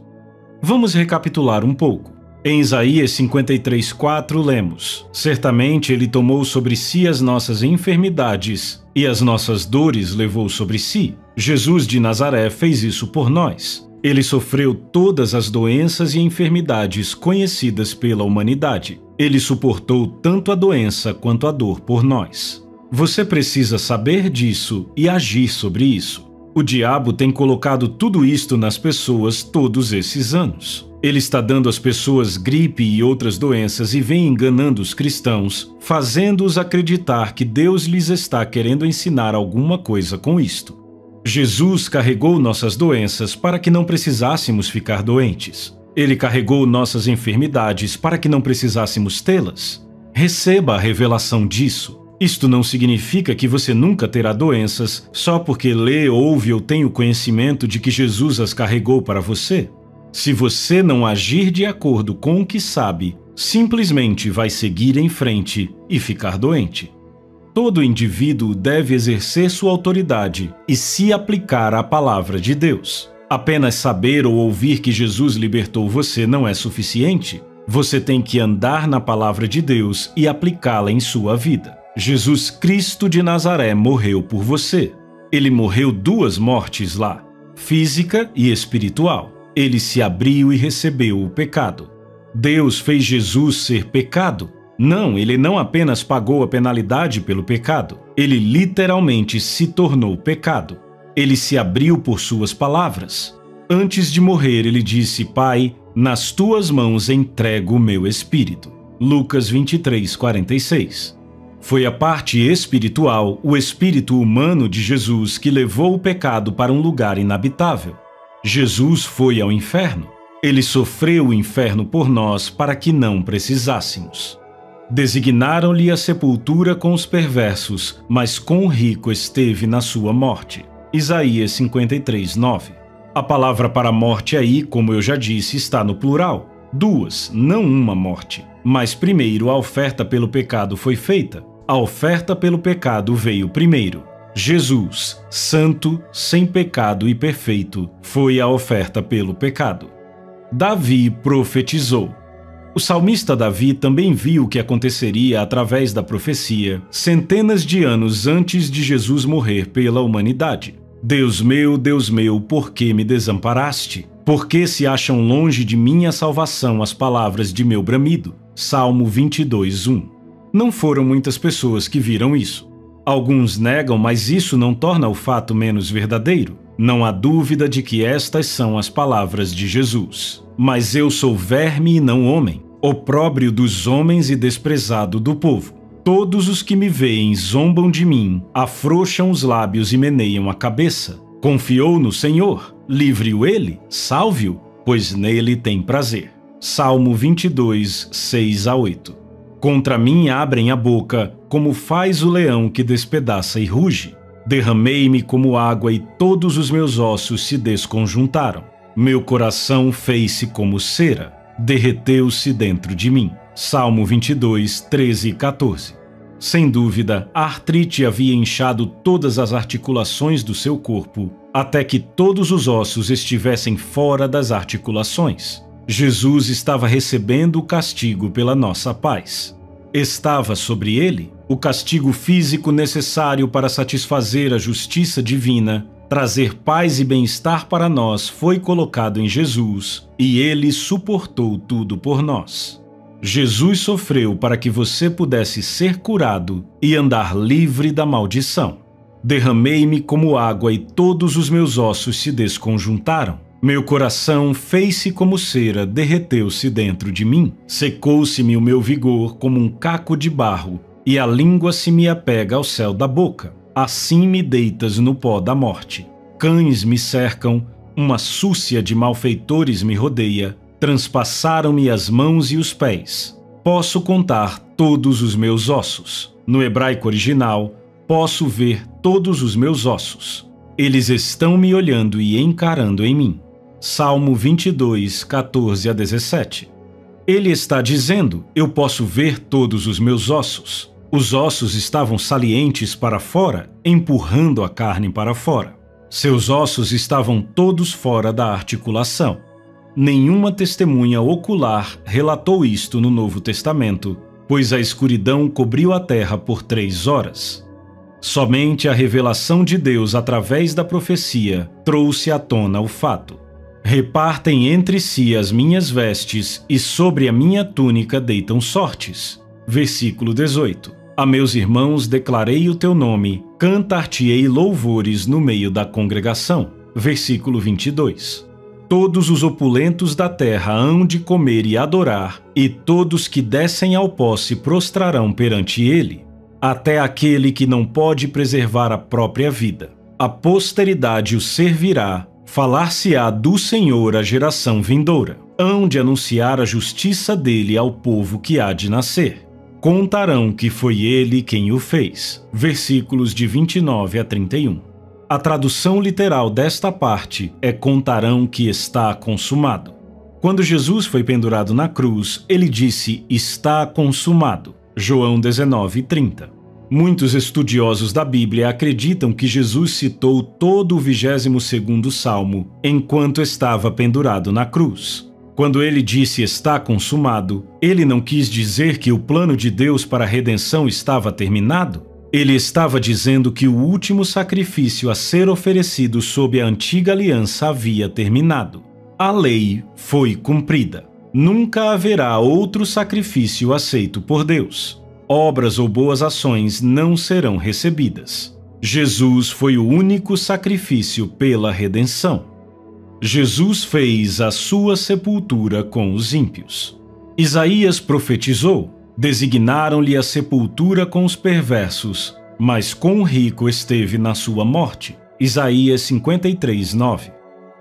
Vamos recapitular um pouco. Em Isaías 53:4 lemos: Certamente ele tomou sobre si as nossas enfermidades e as nossas dores levou sobre si. Jesus de Nazaré fez isso por nós. Ele sofreu todas as doenças e enfermidades conhecidas pela humanidade. Ele suportou tanto a doença quanto a dor por nós. Você precisa saber disso e agir sobre isso. O diabo tem colocado tudo isto nas pessoas todos esses anos. Ele está dando às pessoas gripe e outras doenças e vem enganando os cristãos, fazendo-os acreditar que Deus lhes está querendo ensinar alguma coisa com isto. Jesus carregou nossas doenças para que não precisássemos ficar doentes. Ele carregou nossas enfermidades para que não precisássemos tê-las. Receba a revelação disso. Isto não significa que você nunca terá doenças só porque lê, ouve ou tem o conhecimento de que Jesus as carregou para você. Se você não agir de acordo com o que sabe, simplesmente vai seguir em frente e ficar doente. Todo indivíduo deve exercer sua autoridade e se aplicar à palavra de Deus. Apenas saber ou ouvir que Jesus libertou você não é suficiente. Você tem que andar na palavra de Deus e aplicá-la em sua vida. Jesus Cristo de Nazaré morreu por você. Ele morreu 2 mortes lá, física e espiritual. Ele se abriu e recebeu o pecado. Deus fez Jesus ser pecado? Não, ele não apenas pagou a penalidade pelo pecado. Ele literalmente se tornou pecado. Ele se abriu por suas palavras. Antes de morrer, ele disse: Pai, nas tuas mãos entrego o meu espírito. Lucas 23:46. Foi a parte espiritual, o espírito humano de Jesus, que levou o pecado para um lugar inabitável. Jesus foi ao inferno. Ele sofreu o inferno por nós para que não precisássemos. Designaram-lhe a sepultura com os perversos, mas quão rico esteve na sua morte. Isaías 53:9. A palavra para morte aí, como eu já disse, está no plural. 2, não uma morte. Mas primeiro a oferta pelo pecado foi feita. A oferta pelo pecado veio primeiro. Jesus, santo, sem pecado e perfeito, foi a oferta pelo pecado. Davi profetizou. O salmista Davi também viu o que aconteceria através da profecia, centenas de anos antes de Jesus morrer pela humanidade. Deus meu, por que me desamparaste? Por que se acham longe de mim a salvação as palavras de meu bramido? Salmo 22:1. Não foram muitas pessoas que viram isso. Alguns negam, mas isso não torna o fato menos verdadeiro. Não há dúvida de que estas são as palavras de Jesus. Mas eu sou verme e não homem, opróbrio dos homens e desprezado do povo. Todos os que me veem zombam de mim, afrouxam os lábios e meneiam a cabeça. Confiou no Senhor? Livre-o ele, salve-o, pois nele tem prazer. Salmo 22, 6 a 8. Contra mim abrem a boca, como faz o leão que despedaça e ruge. Derramei-me como água e todos os meus ossos se desconjuntaram. Meu coração fez-se como cera, derreteu-se dentro de mim. Salmo 22, 13 e 14. Sem dúvida, a artrite havia inchado todas as articulações do seu corpo, até que todos os ossos estivessem fora das articulações. Jesus estava recebendo o castigo pela nossa paz. Estava sobre ele o castigo físico necessário para satisfazer a justiça divina, trazer paz e bem-estar para nós foi colocado em Jesus, e ele suportou tudo por nós. Jesus sofreu para que você pudesse ser curado e andar livre da maldição. Derramei-me como água e todos os meus ossos se desconjuntaram. Meu coração fez-se como cera, derreteu-se dentro de mim. Secou-se-me o meu vigor como um caco de barro, e a língua se me apega ao céu da boca. Assim me deitas no pó da morte. Cães me cercam, uma súcia de malfeitores me rodeia, transpassaram-me as mãos e os pés. Posso contar todos os meus ossos. No hebraico original, posso ver todos os meus ossos. Eles estão me olhando e encarando em mim. Salmo 22, 14 a 17. Ele está dizendo, eu posso ver todos os meus ossos. Os ossos estavam salientes para fora, empurrando a carne para fora. Seus ossos estavam todos fora da articulação. Nenhuma testemunha ocular relatou isto no Novo Testamento, pois a escuridão cobriu a terra por 3 horas. Somente a revelação de Deus através da profecia trouxe à tona o fato. Repartem entre si as minhas vestes e sobre a minha túnica deitam sortes. Versículo 18. A meus irmãos declarei o teu nome, cantar-te-ei louvores no meio da congregação. Versículo 22. Todos os opulentos da terra hão de comer e adorar, e todos que descem ao pó se prostrarão perante ele, até aquele que não pode preservar a própria vida. A posteridade o servirá, falar-se-á do Senhor à geração vindoura. Hão de anunciar a justiça dele ao povo que há de nascer. Contarão que foi ele quem o fez. Versículos de 29 a 31. A tradução literal desta parte é contarão que está consumado. Quando Jesus foi pendurado na cruz, ele disse, está consumado. João 19:30. Muitos estudiosos da Bíblia acreditam que Jesus citou todo o 22º Salmo enquanto estava pendurado na cruz. Quando ele disse está consumado, ele não quis dizer que o plano de Deus para a redenção estava terminado. Ele estava dizendo que o último sacrifício a ser oferecido sob a antiga aliança havia terminado. A lei foi cumprida. Nunca haverá outro sacrifício aceito por Deus. Obras ou boas ações não serão recebidas. Jesus foi o único sacrifício pela redenção. Jesus fez a sua sepultura com os ímpios. Isaías profetizou, designaram-lhe a sepultura com os perversos, mas com o rico esteve na sua morte. Isaías 53:9.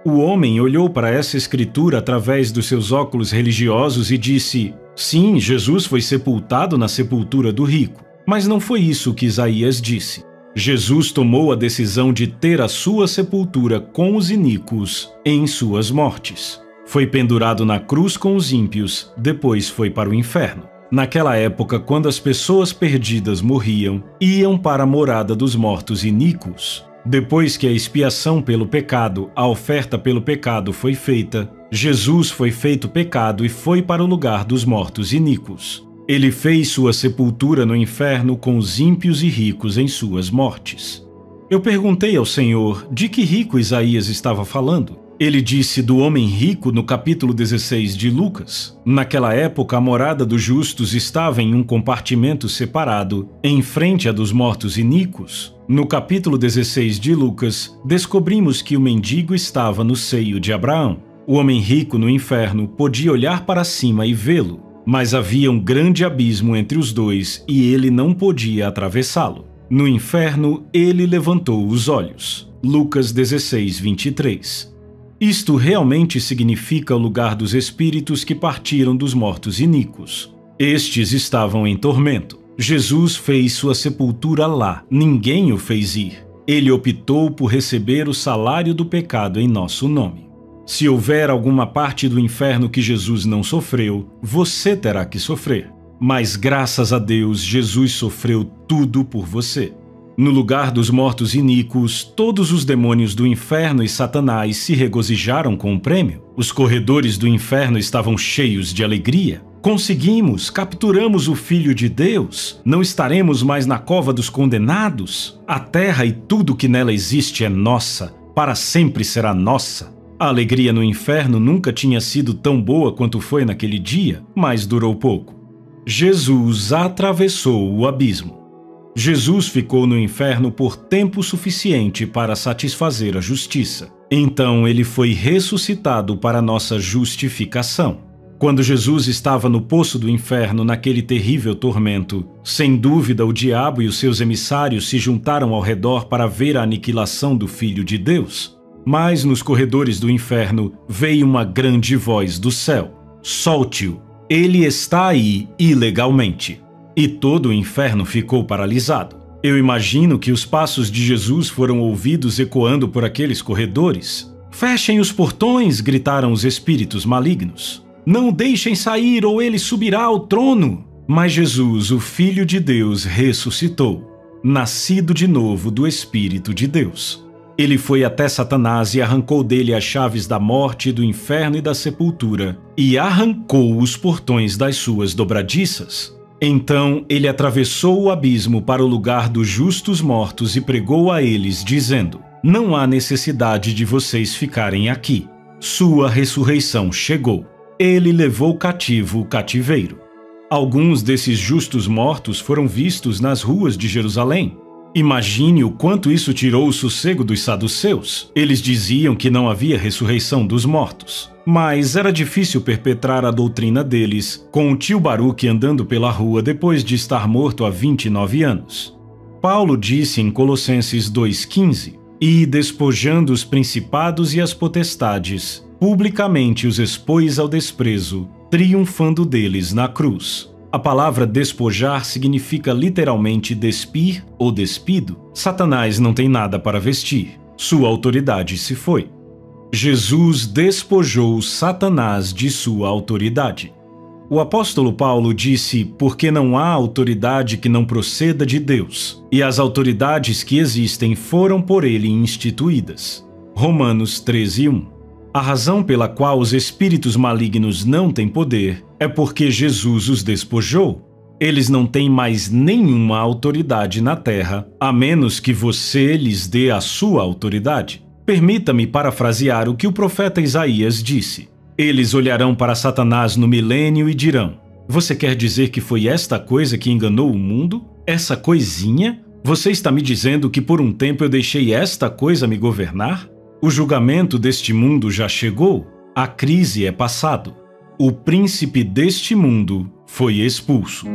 O homem olhou para essa escritura através dos seus óculos religiosos e disse, sim, Jesus foi sepultado na sepultura do rico. Mas não foi isso que Isaías disse. Jesus tomou a decisão de ter a sua sepultura com os iníquos em suas mortes. Foi pendurado na cruz com os ímpios, depois foi para o inferno. Naquela época, quando as pessoas perdidas morriam, iam para a morada dos mortos iníquos. Depois que a expiação pelo pecado, a oferta pelo pecado foi feita, Jesus foi feito pecado e foi para o lugar dos mortos iníquos. Ele fez sua sepultura no inferno com os ímpios e ricos em suas mortes. Eu perguntei ao Senhor de que rico Isaías estava falando. Ele disse do homem rico no capítulo 16 de Lucas. Naquela época, a morada dos justos estava em um compartimento separado, em frente à dos mortos iníquos. No capítulo 16 de Lucas, descobrimos que o mendigo estava no seio de Abraão. O homem rico no inferno podia olhar para cima e vê-lo, mas havia um grande abismo entre os dois e ele não podia atravessá-lo. No inferno, ele levantou os olhos. Lucas 16:23. Isto realmente significa o lugar dos espíritos que partiram dos mortos iníquos. Estes estavam em tormento. Jesus fez sua sepultura lá, ninguém o fez ir. Ele optou por receber o salário do pecado em nosso nome. Se houver alguma parte do inferno que Jesus não sofreu, você terá que sofrer. Mas graças a Deus, Jesus sofreu tudo por você. No lugar dos mortos iníquos, todos os demônios do inferno e Satanás se regozijaram com o prêmio. Os corredores do inferno estavam cheios de alegria. Conseguimos, capturamos o Filho de Deus. Não estaremos mais na cova dos condenados. A terra e tudo que nela existe é nossa, para sempre será nossa. A alegria no inferno nunca tinha sido tão boa quanto foi naquele dia, mas durou pouco. Jesus atravessou o abismo. Jesus ficou no inferno por tempo suficiente para satisfazer a justiça. Então ele foi ressuscitado para nossa justificação. Quando Jesus estava no poço do inferno, naquele terrível tormento, sem dúvida o diabo e os seus emissários se juntaram ao redor para ver a aniquilação do Filho de Deus. Mas nos corredores do inferno veio uma grande voz do céu: solte-o, ele está aí ilegalmente. E todo o inferno ficou paralisado. Eu imagino que os passos de Jesus foram ouvidos ecoando por aqueles corredores. Fechem os portões, gritaram os espíritos malignos. Não deixem sair ou ele subirá ao trono. Mas Jesus, o Filho de Deus, ressuscitou, nascido de novo do Espírito de Deus. Ele foi até Satanás e arrancou dele as chaves da morte, do inferno e da sepultura, e arrancou os portões das suas dobradiças. Então ele atravessou o abismo para o lugar dos justos mortos e pregou a eles, dizendo: não há necessidade de vocês ficarem aqui. Sua ressurreição chegou. Ele levou cativo o cativeiro. Alguns desses justos mortos foram vistos nas ruas de Jerusalém. Imagine o quanto isso tirou o sossego dos saduceus. Eles diziam que não havia ressurreição dos mortos. Mas era difícil perpetrar a doutrina deles com o tio Baruque andando pela rua depois de estar morto há 29 anos. Paulo disse em Colossenses 2,15: e despojando os principados e as potestades, publicamente os expôs ao desprezo, triunfando deles na cruz. A palavra despojar significa literalmente despir ou despido. Satanás não tem nada para vestir. Sua autoridade se foi. Jesus despojou Satanás de sua autoridade. O apóstolo Paulo disse: porque não há autoridade que não proceda de Deus, e as autoridades que existem foram por ele instituídas. Romanos 13:1. A razão pela qual os espíritos malignos não têm poder é porque Jesus os despojou. Eles não têm mais nenhuma autoridade na terra, a menos que você lhes dê a sua autoridade. Permita-me parafrasear o que o profeta Isaías disse. Eles olharão para Satanás no milênio e dirão: você quer dizer que foi esta coisa que enganou o mundo? Essa coisinha? Você está me dizendo que por um tempo eu deixei esta coisa me governar? O julgamento deste mundo já chegou, a crise é passado. O príncipe deste mundo foi expulso.